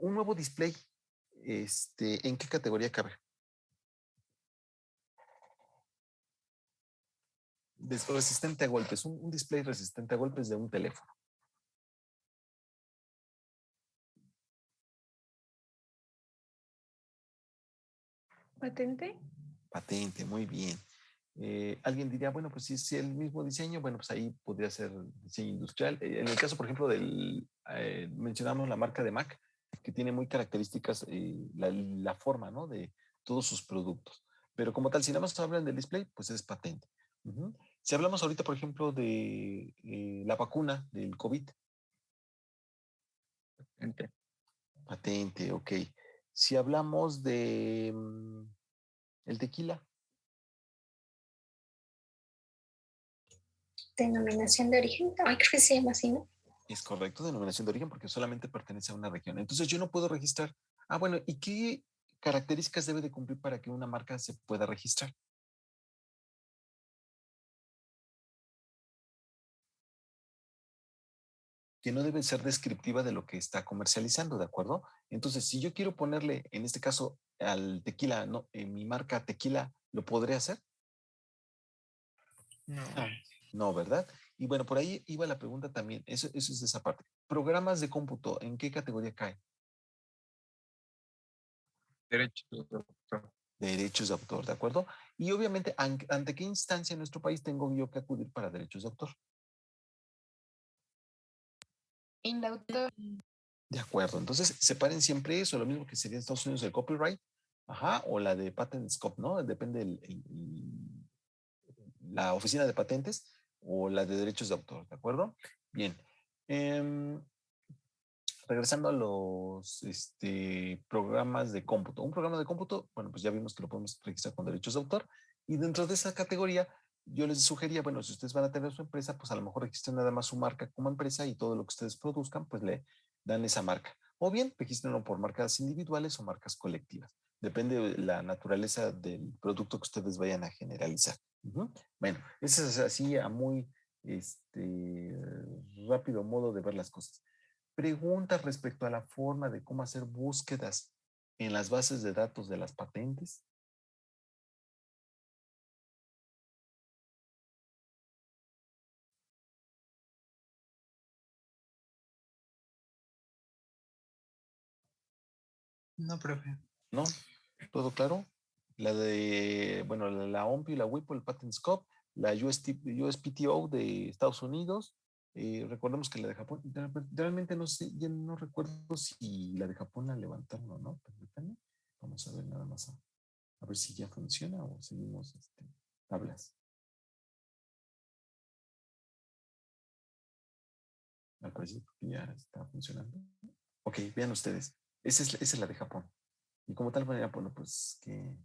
nuevo display, ¿en qué categoría cabe? Resistente a golpes, un display resistente a golpes de un teléfono. Patente. Patente, muy bien. Alguien diría, bueno, pues si el mismo diseño, bueno, pues ahí podría ser diseño industrial. En el caso, por ejemplo, mencionamos la marca de Mac, que tiene muy características la forma, ¿no? De todos sus productos. Pero como tal, si nada más hablan del display, pues es patente. Uh-huh. Si hablamos ahorita, por ejemplo, de la vacuna del COVID. Patente. Patente, ok. Si hablamos de el tequila. Denominación de origen. Ay, creo que se llama así, ¿no? Es correcto, denominación de origen, porque solamente pertenece a una región. Entonces yo no puedo registrar. Ah, bueno, ¿y qué características debe de cumplir para que una marca se pueda registrar? Que no debe ser descriptiva de lo que está comercializando, ¿de acuerdo? Entonces, si yo quiero ponerle, en este caso, al tequila, no, en mi marca tequila, ¿lo podré hacer? No. No, ¿verdad? Y bueno, por ahí iba la pregunta también. Eso es de esa parte. Programas de cómputo, ¿en qué categoría cae? Derechos de autor. Derechos de autor, ¿de acuerdo? Y obviamente, ¿ante qué instancia en nuestro país tengo yo que acudir para derechos de autor? En la autor. De acuerdo. Entonces, separen siempre eso, lo mismo que sería en Estados Unidos el copyright, ajá, o la de Patent Scope, ¿no? Depende la oficina de patentes o la de derechos de autor, ¿de acuerdo? Bien. Regresando a los programas de cómputo. Un programa de cómputo, bueno, pues ya vimos que lo podemos registrar con derechos de autor. Y dentro de esa categoría, yo les sugería, bueno, si ustedes van a tener su empresa, pues a lo mejor registren nada más su marca como empresa y todo lo que ustedes produzcan, pues le dan esa marca. O bien regístrenlo por marcas individuales o marcas colectivas. Depende de la naturaleza del producto que ustedes vayan a generalizar. Bueno, ese es así a muy rápido modo de ver las cosas. Preguntas respecto a la forma de cómo hacer búsquedas en las bases de datos de las patentes. No, profe. ¿No? ¿Todo claro? La de, bueno, la OMPI y la WIPO, el Patent Scope, la USPTO de Estados Unidos. Recordemos que la de Japón, realmente no sé, ya no recuerdo si la de Japón la levantaron o no. Permítanme. Vamos a ver nada más a ver si ya funciona o seguimos tablas. Al parecer que ya está funcionando. Ok, vean ustedes. Esa es la de Japón. Y como tal manera, bueno, pues que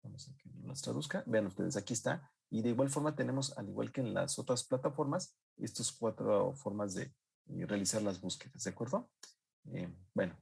vamos a que nos traduzca. Vean ustedes, aquí está. Y de igual forma tenemos, al igual que en las otras plataformas, estas 4 formas de realizar las búsquedas, ¿de acuerdo? Bueno,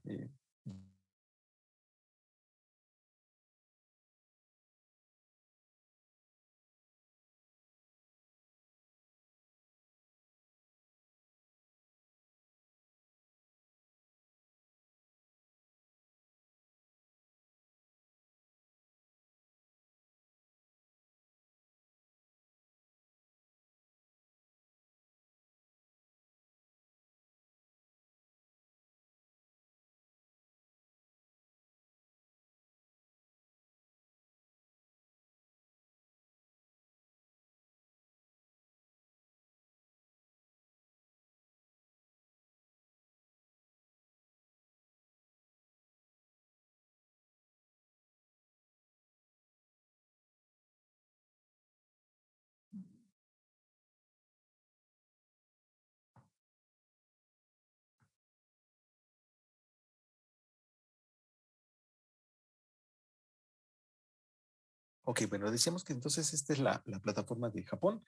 ok, bueno, decíamos que entonces esta es la plataforma de Japón.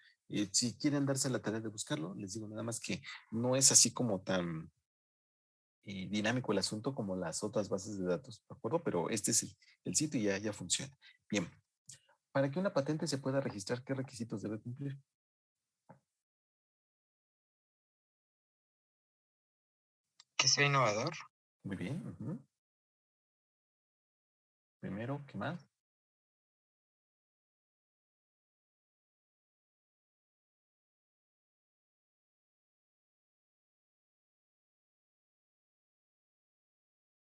Si quieren darse la tarea de buscarlo, les digo nada más que no es así como tan dinámico el asunto como las otras bases de datos, ¿de acuerdo? Pero este es el sitio y ya funciona. Bien, para que una patente se pueda registrar, ¿qué requisitos debe cumplir? Que sea innovador. Muy bien. Primero, ¿qué más?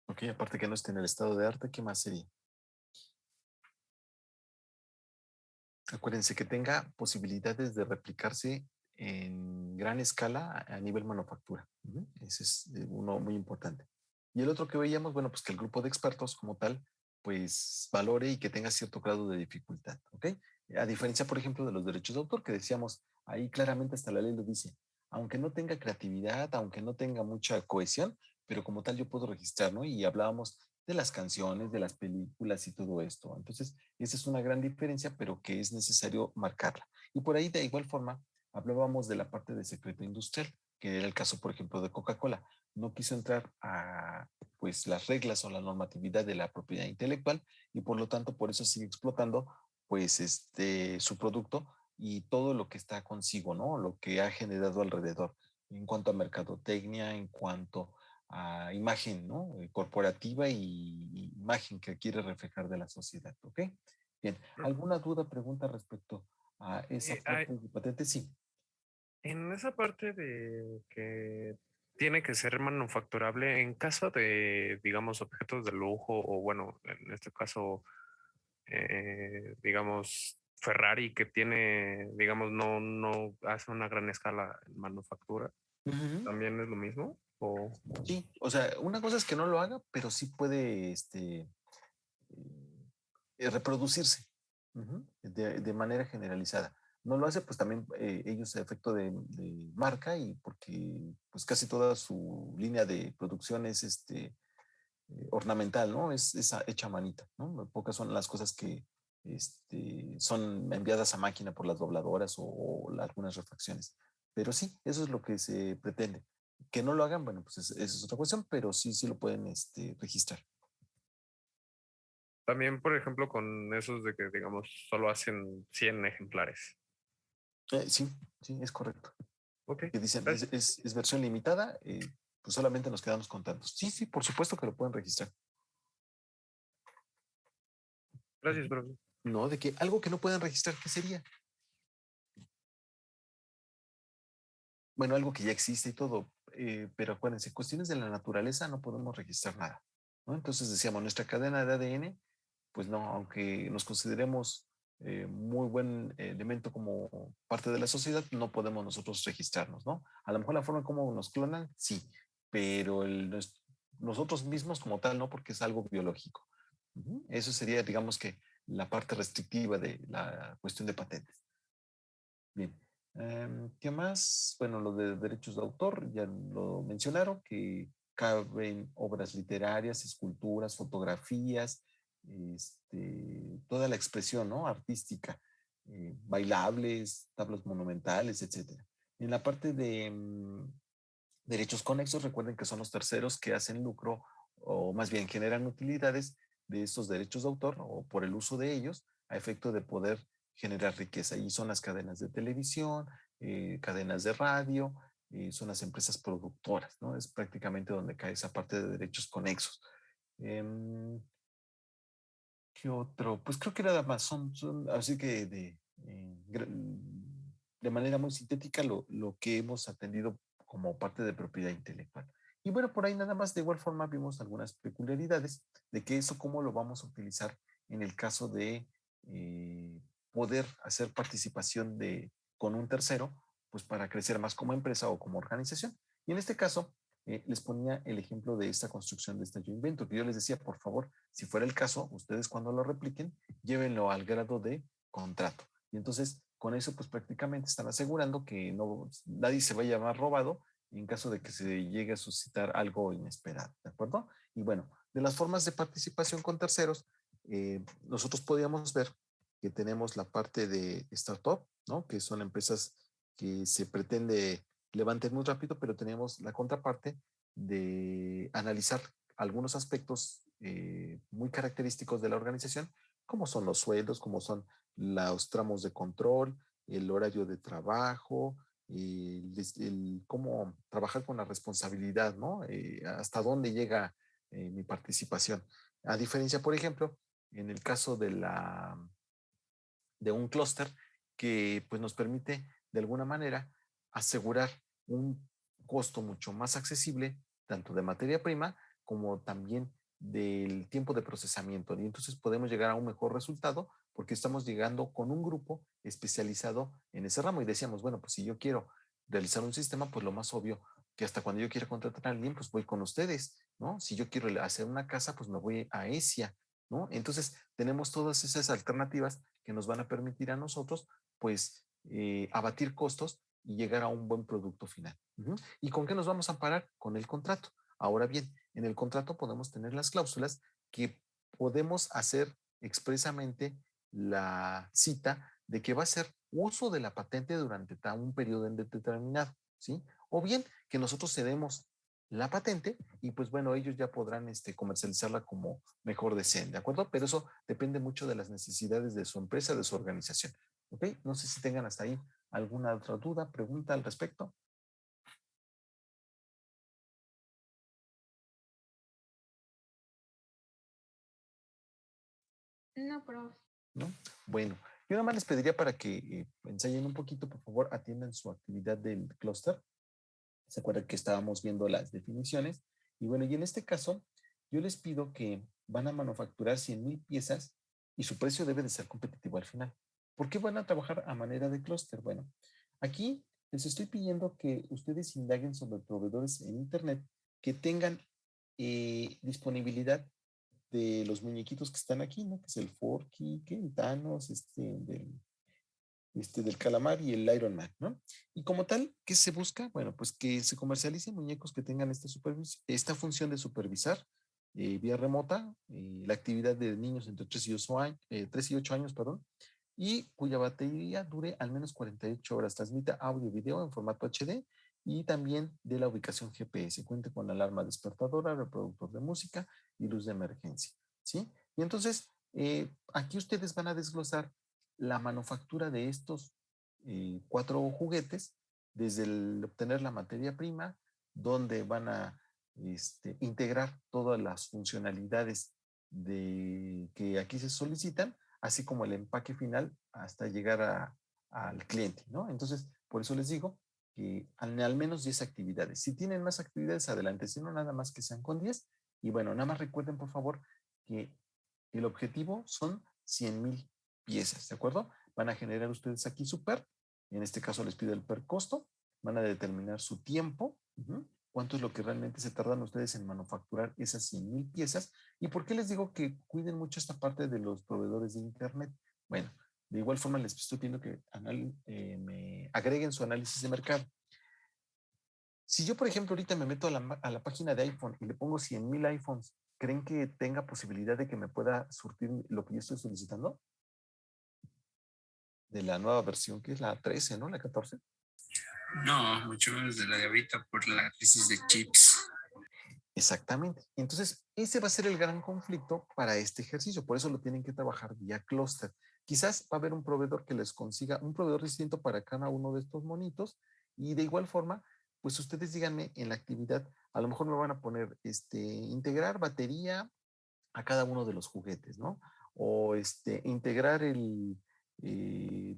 Ok, aparte que no esté en el estado de arte, ¿qué más sería? Acuérdense que tenga posibilidades de replicarse en gran escala a nivel manufactura. Ese es uno muy importante. Y el otro que veíamos, bueno, pues que el grupo de expertos como tal, pues valore y que tenga cierto grado de dificultad, ¿ok? A diferencia, por ejemplo, de los derechos de autor, que decíamos, ahí claramente hasta la ley lo dice, aunque no tenga creatividad, aunque no tenga mucha cohesión, pero como tal yo puedo registrar, ¿no? Y hablábamos de las canciones, de las películas y todo esto. Entonces, esa es una gran diferencia, pero que es necesario marcarla. Y por ahí, de igual forma, hablábamos de la parte de secreto industrial, que era el caso, por ejemplo, de Coca-Cola. No quiso entrar a pues las reglas o la normatividad de la propiedad intelectual y por lo tanto por eso sigue explotando pues su producto y todo lo que está consigo, ¿no? Lo que ha generado alrededor en cuanto a mercadotecnia, en cuanto a imagen, ¿no? Corporativa y imagen que quiere reflejar de la sociedad, ¿ok? Bien, ¿alguna duda, pregunta respecto a esa parte de patente? Sí. En esa parte de que tiene que ser manufacturable en caso de, digamos, objetos de lujo o bueno, en este caso, digamos, Ferrari que tiene, digamos, no hace una gran escala en manufactura, Ujú. ¿también es lo mismo? O Sí, o sea, una cosa es que no lo haga, pero sí puede reproducirse de manera generalizada. No lo hace, pues también ellos a efecto de marca y porque pues casi toda su línea de producción es ornamental, ¿no? Es hecha a manita, ¿no? Pocas son las cosas que son enviadas a máquina por las dobladoras o algunas refacciones. Pero sí, eso es lo que se pretende. Que no lo hagan, bueno, pues esa es otra cuestión, pero sí lo pueden registrar. También, por ejemplo, con esos de que, digamos, solo hacen 100 ejemplares. Sí, es correcto. Ok, Que dicen, gracias. es versión limitada, pues solamente nos quedamos con tantos. Sí, por supuesto que lo pueden registrar. Gracias, profe. No, de que algo que no puedan registrar, ¿qué sería? Bueno, algo que ya existe y todo, pero acuérdense, cuestiones de la naturaleza no podemos registrar nada, ¿no? Entonces decíamos, nuestra cadena de ADN, pues no, aunque nos consideremos muy buen elemento como parte de la sociedad, no podemos nosotros registrarnos, ¿no? A lo mejor la forma como nos clonan, sí, pero nosotros mismos como tal, no, porque es algo biológico. Eso sería, digamos que, la parte restrictiva de la cuestión de patentes. Bien. ¿Qué más? Bueno, lo de derechos de autor, ya lo mencionaron, que caben obras literarias, esculturas, fotografías, toda la expresión, ¿no? Artística, bailables, tablas monumentales, etcétera. En la parte de derechos conexos, recuerden que son los terceros que hacen lucro o más bien generan utilidades de estos derechos de autor o por el uso de ellos a efecto de poder generar riqueza. Y son las cadenas de televisión, cadenas de radio, son las empresas productoras, ¿no? Es prácticamente donde cae esa parte de derechos conexos. ¿Qué otro? Pues creo que nada más son así que de manera muy sintética lo que hemos atendido como parte de propiedad intelectual. Y bueno, por ahí nada más de igual forma vimos algunas peculiaridades de que eso cómo lo vamos a utilizar en el caso de poder hacer participación con un tercero, pues para crecer más como empresa o como organización. Y en este caso, les ponía el ejemplo de esta construcción de esta Yo Invento, que yo les decía, por favor, si fuera el caso, ustedes cuando lo repliquen, llévenlo al grado de contrato. Y entonces, con eso, pues prácticamente están asegurando que nadie se vaya a llamar robado en caso de que se llegue a suscitar algo inesperado, ¿de acuerdo? Y bueno, de las formas de participación con terceros, nosotros podíamos ver que tenemos la parte de startup, ¿no? Que son empresas que se pretende levanten muy rápido, pero tenemos la contraparte de analizar algunos aspectos muy característicos de la organización, como son los sueldos, como son los tramos de control, el horario de trabajo, cómo trabajar con la responsabilidad, ¿no? Hasta dónde llega mi participación. A diferencia, por ejemplo, en el caso de un clúster que pues, nos permite de alguna manera asegurar un costo mucho más accesible, tanto de materia prima como también del tiempo de procesamiento. Y entonces podemos llegar a un mejor resultado porque estamos llegando con un grupo especializado en ese ramo. Y decíamos, bueno, pues si yo quiero realizar un sistema, pues lo más obvio que hasta cuando yo quiera contratar a alguien, pues voy con ustedes, ¿no? Si yo quiero hacer una casa, pues me voy a ESIA, ¿no? Entonces tenemos todas esas alternativas que nos van a permitir a nosotros, pues, abatir costos y llegar a un buen producto final. ¿Y con qué nos vamos a amparar? Con el contrato. Ahora bien, en el contrato podemos tener las cláusulas que podemos hacer expresamente la cita de que va a ser uso de la patente durante un periodo determinado, ¿sí? O bien que nosotros cedemos la patente y pues bueno, ellos ya podrán comercializarla como mejor deseen, ¿de acuerdo? Pero eso depende mucho de las necesidades de su empresa, de su organización, ¿ok? No sé si tengan hasta ahí alguna otra duda, pregunta al respecto. No, profe. ¿No? Bueno, yo nada más les pediría para que ensayen un poquito, por favor, atiendan su actividad del clúster. ¿Se acuerdan que estábamos viendo las definiciones? Y bueno, y en este caso, yo les pido que van a manufacturar 100,000 piezas y su precio debe de ser competitivo al final. ¿Por qué van a trabajar a manera de clúster? Bueno, aquí les estoy pidiendo que ustedes indaguen sobre proveedores en Internet que tengan disponibilidad de los muñequitos que están aquí, ¿no? Que es el Forky, que el Thanos, del calamar y el Iron Man, ¿no? Y como tal, ¿qué se busca? Bueno, pues que se comercialicen muñecos que tengan esta función de supervisar vía remota la actividad de niños entre 3 y 8 años, 3 y 8 años, perdón, y cuya batería dure al menos 48 horas. Transmita audio y video en formato HD y también de la ubicación GPS. Cuente con alarma despertadora, reproductor de música y luz de emergencia, ¿sí? Y entonces, aquí ustedes van a desglosar la manufactura de estos 4 juguetes, desde el obtener la materia prima, donde van a integrar todas las funcionalidades que aquí se solicitan, así como el empaque final hasta llegar al cliente, ¿no? Entonces, por eso les digo que al menos 10 actividades. Si tienen más actividades, adelante, si no, nada más que sean con 10. Y bueno, nada más recuerden, por favor, que el objetivo son 100,000 piezas, ¿de acuerdo? Van a generar ustedes aquí su PER. En este caso les pido el PER costo. Van a determinar su tiempo. Cuánto es lo que realmente se tardan ustedes en manufacturar esas 100,000 piezas. ¿Y por qué les digo que cuiden mucho esta parte de los proveedores de Internet? Bueno, de igual forma les estoy pidiendo que me agreguen su análisis de mercado. Si yo, por ejemplo, ahorita me meto a la página de iPhone y le pongo 100,000 iPhones, ¿creen que tenga posibilidad de que me pueda surtir lo que yo estoy solicitando? De la nueva versión, que es la 13, ¿no? La 14. No, mucho menos de la de ahorita por la crisis de chips. Exactamente. Entonces, ese va a ser el gran conflicto para este ejercicio. Por eso lo tienen que trabajar vía clúster. Quizás va a haber un proveedor que les consiga un proveedor distinto para cada uno de estos monitos. Y de igual forma, pues ustedes díganme en la actividad, a lo mejor me van a poner integrar batería a cada uno de los juguetes, ¿no? O integrar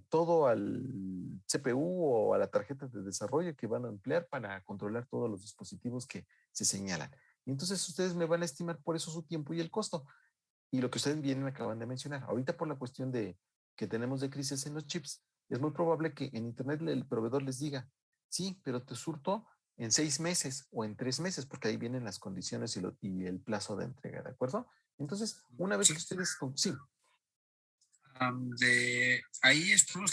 todo al CPU o a la tarjeta de desarrollo que van a emplear para controlar todos los dispositivos que se señalan. Y entonces ustedes me van a estimar por eso su tiempo y el costo. Y lo que ustedes bien me acaban de mencionar, ahorita por la cuestión de que tenemos de crisis en los chips, es muy probable que en Internet el proveedor les diga, sí, pero te surto en 6 meses o en 3 meses, porque ahí vienen las condiciones y el plazo de entrega, ¿de acuerdo? Entonces, una vez Sí. que ustedes, sí, De ahí estamos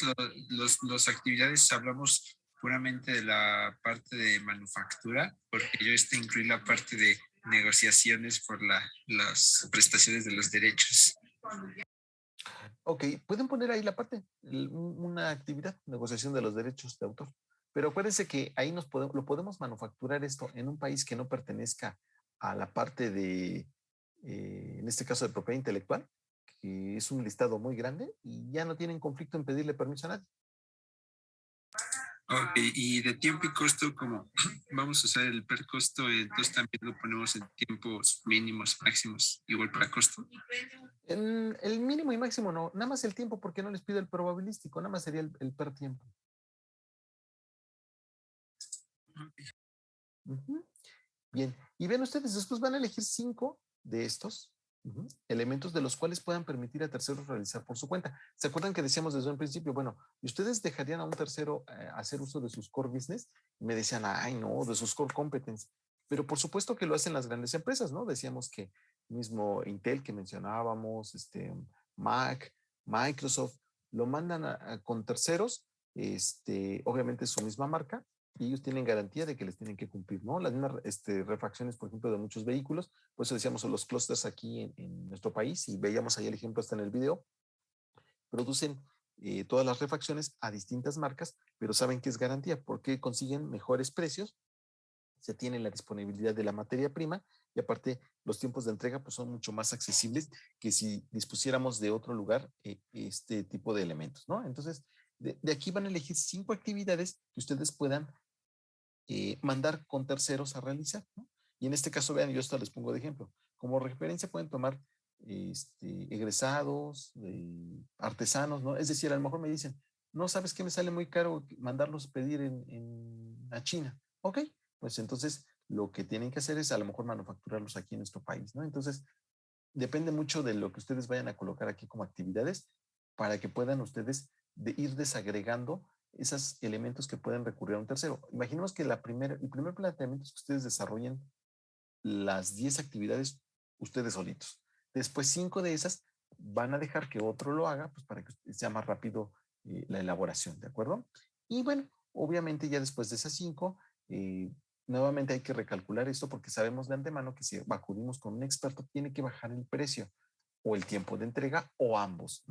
los actividades, hablamos puramente de la parte de manufactura, porque yo incluí la parte de negociaciones por las prestaciones de los derechos. ok, pueden poner ahí la parte, una actividad, negociación de los derechos de autor. Pero acuérdense que ahí lo podemos manufacturar esto en un país que no pertenezca a la parte de, en este caso, de propiedad intelectual, que es un listado muy grande y ya no tienen conflicto en pedirle permiso a nadie. Ok, y de tiempo y costo, como vamos a usar el per costo, entonces también lo ponemos en tiempos mínimos, máximos, igual para costo. El mínimo y máximo no, nada más el tiempo porque no les pido el probabilístico, nada más sería el per tiempo. Bien, y ven ustedes, después van a elegir 5 de estos elementos de los cuales puedan permitir a terceros realizar por su cuenta. ¿Se acuerdan que decíamos desde un principio, bueno, y ustedes dejarían a un tercero hacer uso de sus core business? Y me decían, ay, no, de sus core competence. Pero por supuesto que lo hacen las grandes empresas, ¿no? Decíamos que mismo Intel que mencionábamos, Mac, Microsoft, lo mandan con terceros, obviamente su misma marca, y ellos tienen garantía de que les tienen que cumplir, ¿no? Las mismas refacciones, por ejemplo, de muchos vehículos, por eso decíamos los clústeres aquí en nuestro país, y veíamos ahí el ejemplo hasta en el video, producen todas las refacciones a distintas marcas, pero saben que es garantía porque consiguen mejores precios, se tiene la disponibilidad de la materia prima y aparte los tiempos de entrega pues, son mucho más accesibles que si dispusiéramos de otro lugar este tipo de elementos, ¿no? Entonces, de aquí van a elegir 5 actividades que ustedes puedan mandar con terceros a realizar, ¿no? Y en este caso, vean, yo esto les pongo de ejemplo. Como referencia pueden tomar egresados, artesanos, ¿no? Es decir, a lo mejor me dicen, no, ¿sabes qué? Me sale muy caro mandarlos pedir a China. Ok, pues entonces lo que tienen que hacer es a lo mejor manufacturarlos aquí en nuestro país, ¿no? Entonces, depende mucho de lo que ustedes vayan a colocar aquí como actividades para que puedan ustedes ir desagregando esos elementos que pueden recurrir a un tercero. Imaginemos que el primer planteamiento es que ustedes desarrollen las 10 actividades ustedes solitos. Después 5 de esas van a dejar que otro lo haga pues para que sea más rápido la elaboración, ¿de acuerdo? Y bueno, obviamente ya después de esas 5, nuevamente hay que recalcular esto porque sabemos de antemano que si acudimos con un experto tiene que bajar el precio o el tiempo de entrega o ambos.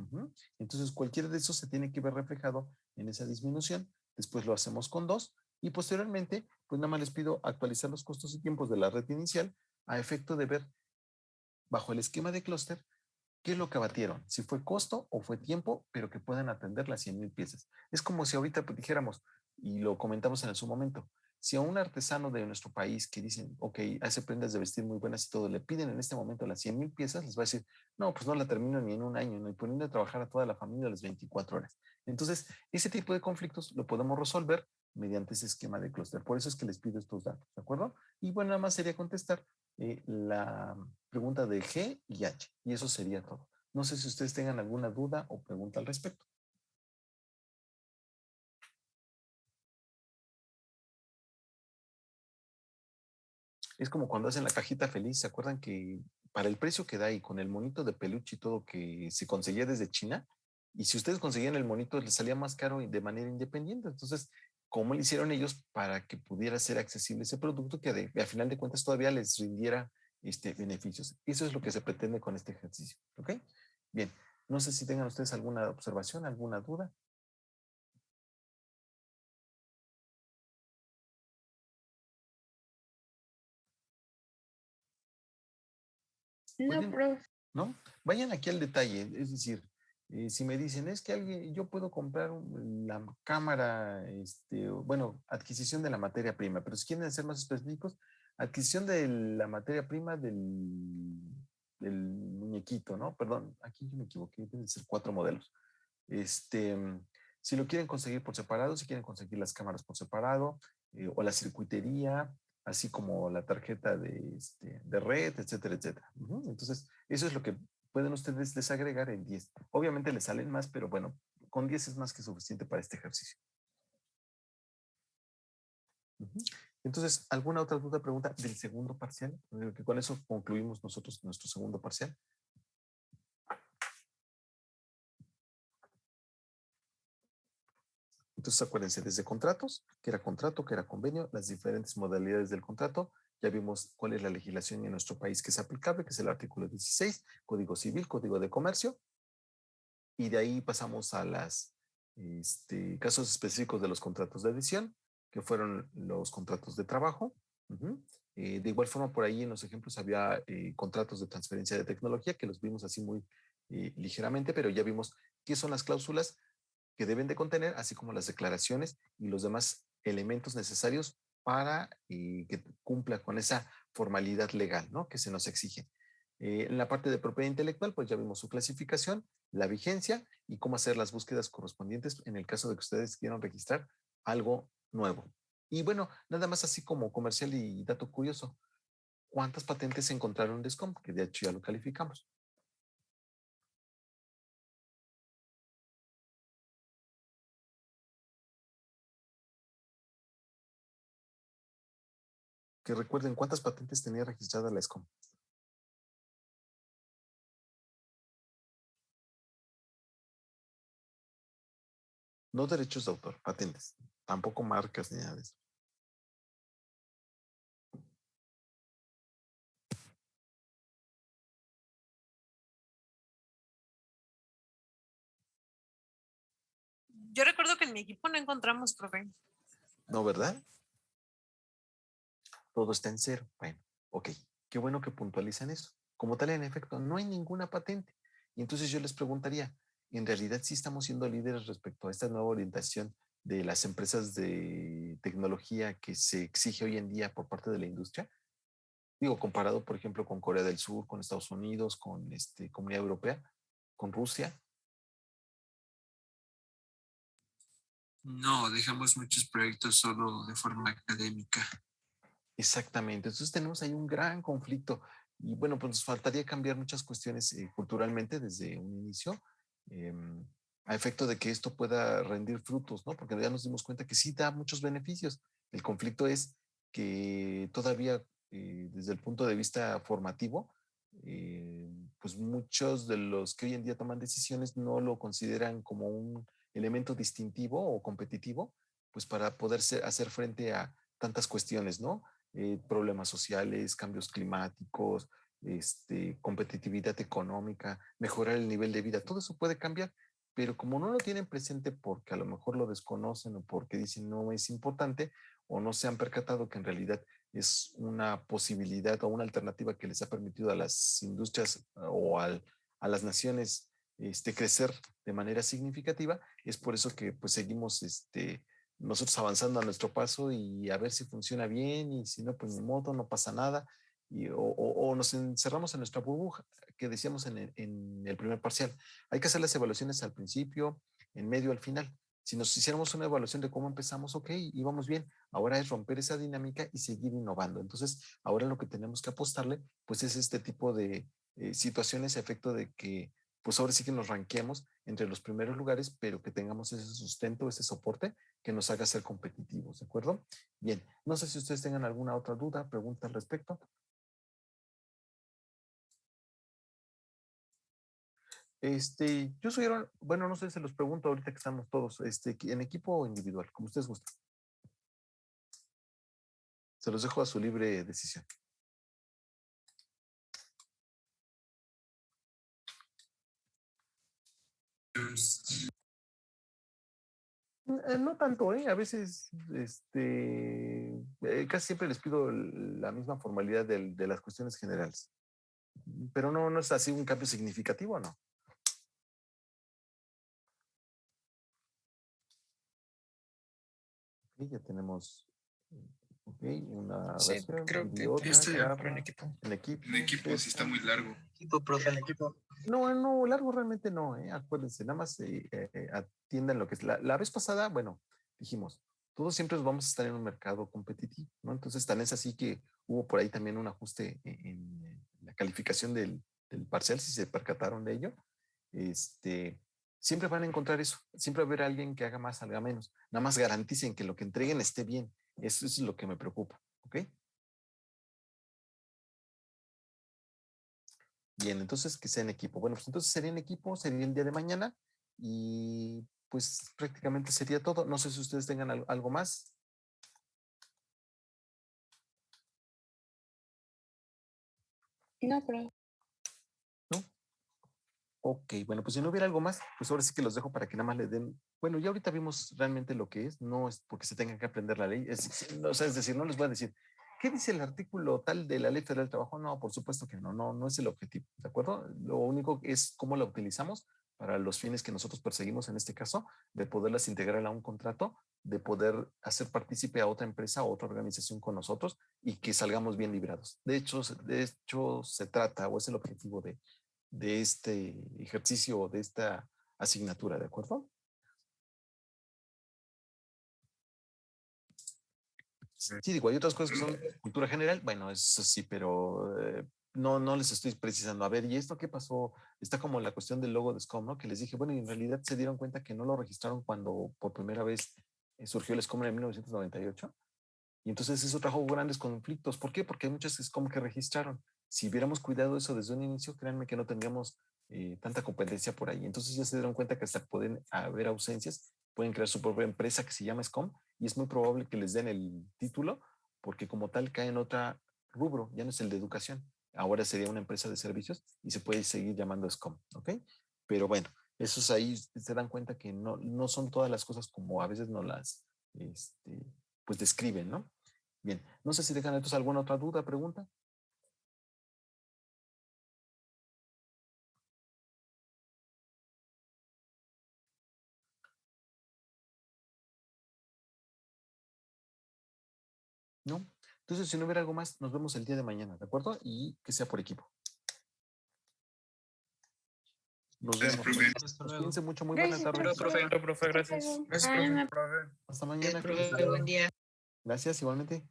Entonces cualquiera de esos se tiene que ver reflejado en esa disminución. Después lo hacemos con 2 Y posteriormente, pues nada más les pido actualizar los costos y tiempos de la red inicial a efecto de ver bajo el esquema de clúster qué es lo que abatieron, si fue costo o fue tiempo, pero que puedan atender las 100,000 piezas. Es como si ahorita pues, dijéramos, y lo comentamos en su momento, si a un artesano de nuestro país que dicen, ok, hace prendas de vestir muy buenas y todo, le piden en este momento las 100,000 piezas, les va a decir, no, pues no la termino ni en un año, no, y poniendo a trabajar a toda la familia a las 24 horas. Entonces, ese tipo de conflictos lo podemos resolver mediante ese esquema de clúster. Por eso es que les pido estos datos, ¿de acuerdo? Y bueno, nada más sería contestar la pregunta de G y H, y eso sería todo. No sé si ustedes tengan alguna duda o pregunta al respecto. Es como cuando hacen la cajita feliz, ¿se acuerdan que para el precio que da y con el monito de peluche y todo que se conseguía desde China, y si ustedes conseguían el monito les salía más caro y de manera independiente? Entonces, ¿cómo le hicieron ellos para que pudiera ser accesible ese producto que a final de cuentas todavía les rindiera beneficios? Eso es lo que se pretende con este ejercicio, ¿ok? Bien, no sé si tengan ustedes alguna observación, alguna duda. No, Pueden, profe. ¿no? Vayan aquí al detalle, es decir, si me dicen, es que alguien, yo puedo comprar la cámara, bueno, adquisición de la materia prima, pero si quieren ser más específicos, adquisición de la materia prima del muñequito, ¿no? Perdón, aquí yo me equivoqué, deben ser 4 modelos. Este, si lo quieren conseguir por separado, si quieren conseguir las cámaras por separado, o la circuitería, así como la tarjeta de red, etcétera, etcétera. Entonces, eso es lo que pueden ustedes desagregar en 10. Obviamente les salen más, pero bueno, con 10 es más que suficiente para este ejercicio. Entonces, ¿alguna otra duda, pregunta del segundo parcial? Que con eso concluimos nosotros nuestro segundo parcial. Entonces, acuérdense, desde contratos, que era contrato, que era convenio, las diferentes modalidades del contrato. Ya vimos cuál es la legislación en nuestro país que es aplicable, que es el artículo 16, Código Civil, Código de Comercio. Y de ahí pasamos a los casos específicos de los contratos de edición, que fueron los contratos de trabajo. De igual forma, por ahí en los ejemplos había contratos de transferencia de tecnología, que los vimos así muy ligeramente, pero ya vimos qué son las cláusulas que deben de contener, así como las declaraciones y los demás elementos necesarios para que cumpla con esa formalidad legal, ¿no? Que se nos exige. En la parte de propiedad intelectual, pues ya vimos su clasificación, la vigencia y cómo hacer las búsquedas correspondientes en el caso de que ustedes quieran registrar algo nuevo. Y bueno, nada más así como comercial y dato curioso, ¿cuántas patentes se encontraron en DESCOM? Que de hecho ya lo calificamos. Que recuerden cuántas patentes tenía registrada la ESCOM. No derechos de autor, patentes. Tampoco marcas ni nada de eso. Yo recuerdo que en mi equipo no encontramos, profe. No, ¿verdad? Todo está en cero. Bueno, ok. Qué bueno que puntualizan eso. Como tal, en efecto, no hay ninguna patente. Y entonces yo les preguntaría, ¿en realidad sí estamos siendo líderes respecto a esta nueva orientación de las empresas de tecnología que se exige hoy en día por parte de la industria? Digo, comparado, por ejemplo, con Corea del Sur, con Estados Unidos, con Comunidad Europea, con Rusia. No, dejamos muchos proyectos solo de forma académica. Exactamente. Entonces tenemos ahí un gran conflicto. Y bueno, pues nos faltaría cambiar muchas cuestiones culturalmente desde un inicio, em, a efecto de que esto pueda rendir frutos, ¿no? Porque ya nos dimos cuenta que sí da muchos beneficios. El conflicto es que todavía, desde el punto de vista formativo, pues muchos de los que hoy en día toman decisiones no lo consideran como un elemento distintivo o competitivo, pues para poder hacer frente a tantas cuestiones, ¿no? Problemas sociales, cambios climáticos, competitividad económica, mejorar el nivel de vida, todo eso puede cambiar pero como no lo tienen presente porque a lo mejor lo desconocen o porque dicen no es importante o no se han percatado que en realidad es una posibilidad o una alternativa que les ha permitido a las industrias a las naciones crecer de manera significativa, es por eso que pues seguimos nosotros avanzando a nuestro paso y a ver si funciona bien y si no, pues ni modo, no pasa nada. O nos encerramos en nuestra burbuja que decíamos en el primer parcial. Hay que hacer las evaluaciones al principio, en medio, al final. Si nos hiciéramos una evaluación de cómo empezamos, ok, íbamos bien. Ahora es romper esa dinámica y seguir innovando. Entonces, ahora lo que tenemos que apostarle, pues es este tipo de situaciones a efecto de que, pues ahora sí que nos ranqueemos entre los primeros lugares, pero que tengamos ese sustento, ese soporte que nos haga ser competitivos, ¿de acuerdo? Bien, no sé si ustedes tengan alguna otra duda, pregunta al respecto. Yo soy Aaron, bueno, no sé, se los pregunto ahorita que estamos todos, en equipo o individual, como ustedes gusten. Se los dejo a su libre decisión. No tanto, ¿eh? A veces, casi siempre les pido la misma formalidad de las cuestiones generales. Pero no es así un cambio significativo, ¿no? Ok, ya tenemos una Sí, versión creo que y otra. en equipo. En equipo. En equipo sí está muy largo. Equipo, profe, en equipo. No, largo realmente no, acuérdense, nada más atiendan lo que es. La vez pasada, bueno, dijimos, todos siempre vamos a estar en un mercado competitivo, ¿no? Entonces, tan es así que hubo por ahí también un ajuste en la calificación del parcial, si se percataron de ello. Siempre van a encontrar eso, siempre va a haber alguien que haga más, haga menos. Nada más garanticen que lo que entreguen esté bien. Eso es lo que me preocupa, ¿ok? Bien, entonces que sea en equipo. Bueno, pues entonces sería en equipo, sería el día de mañana y pues prácticamente sería todo. No sé si ustedes tengan algo más. No, pero ¿No? Ok, bueno, pues si no hubiera algo más, pues ahora sí que los dejo para que nada más le den. Bueno, ya ahorita vimos realmente lo que es, no es porque se tengan que aprender la ley, o sea, es decir, no les voy a decir, ¿qué dice el artículo tal de la Ley Federal del Trabajo? No, por supuesto que no es el objetivo, ¿de acuerdo? Lo único es cómo la utilizamos para los fines que nosotros perseguimos en este caso, de poderlas integrar a un contrato, de poder hacer partícipe a otra empresa o otra organización con nosotros y que salgamos bien librados. De hecho se trata, o es el objetivo de este ejercicio o de esta asignatura, ¿de acuerdo? Sí, digo, hay otras cosas que son cultura general, bueno, eso sí, pero no les estoy precisando. A ver, ¿y esto qué pasó? Está como la cuestión del logo de SCOM, ¿no? Que les dije, bueno, y en realidad se dieron cuenta que no lo registraron cuando por primera vez surgió el SCOM en 1998. Y entonces eso trajo grandes conflictos. ¿Por qué? Porque hay muchas SCOM que registraron. Si hubiéramos cuidado eso desde un inicio, créanme que no tendríamos tanta competencia por ahí. Entonces ya se dieron cuenta que hasta pueden haber ausencias, pueden crear su propia empresa que se llama SCOM y es muy probable que les den el título porque como tal cae en otra rubro, ya no es el de educación. Ahora sería una empresa de servicios y se puede seguir llamando SCOM, ¿ok? Pero bueno, esos ahí se dan cuenta que no son todas las cosas como a veces no las pues describen, ¿no? Bien, no sé si dejan entonces alguna otra duda, pregunta. ¿No? Entonces, si no hubiera algo más, nos vemos el día de mañana, ¿de acuerdo? Y que sea por equipo. Nos vemos. profe. Hasta Pues luego. cuídense mucho, muy buena gracias, tarde. profe. Profe, gracias. Gracias, profe. Hasta mañana. Profe, buen día. Gracias, igualmente.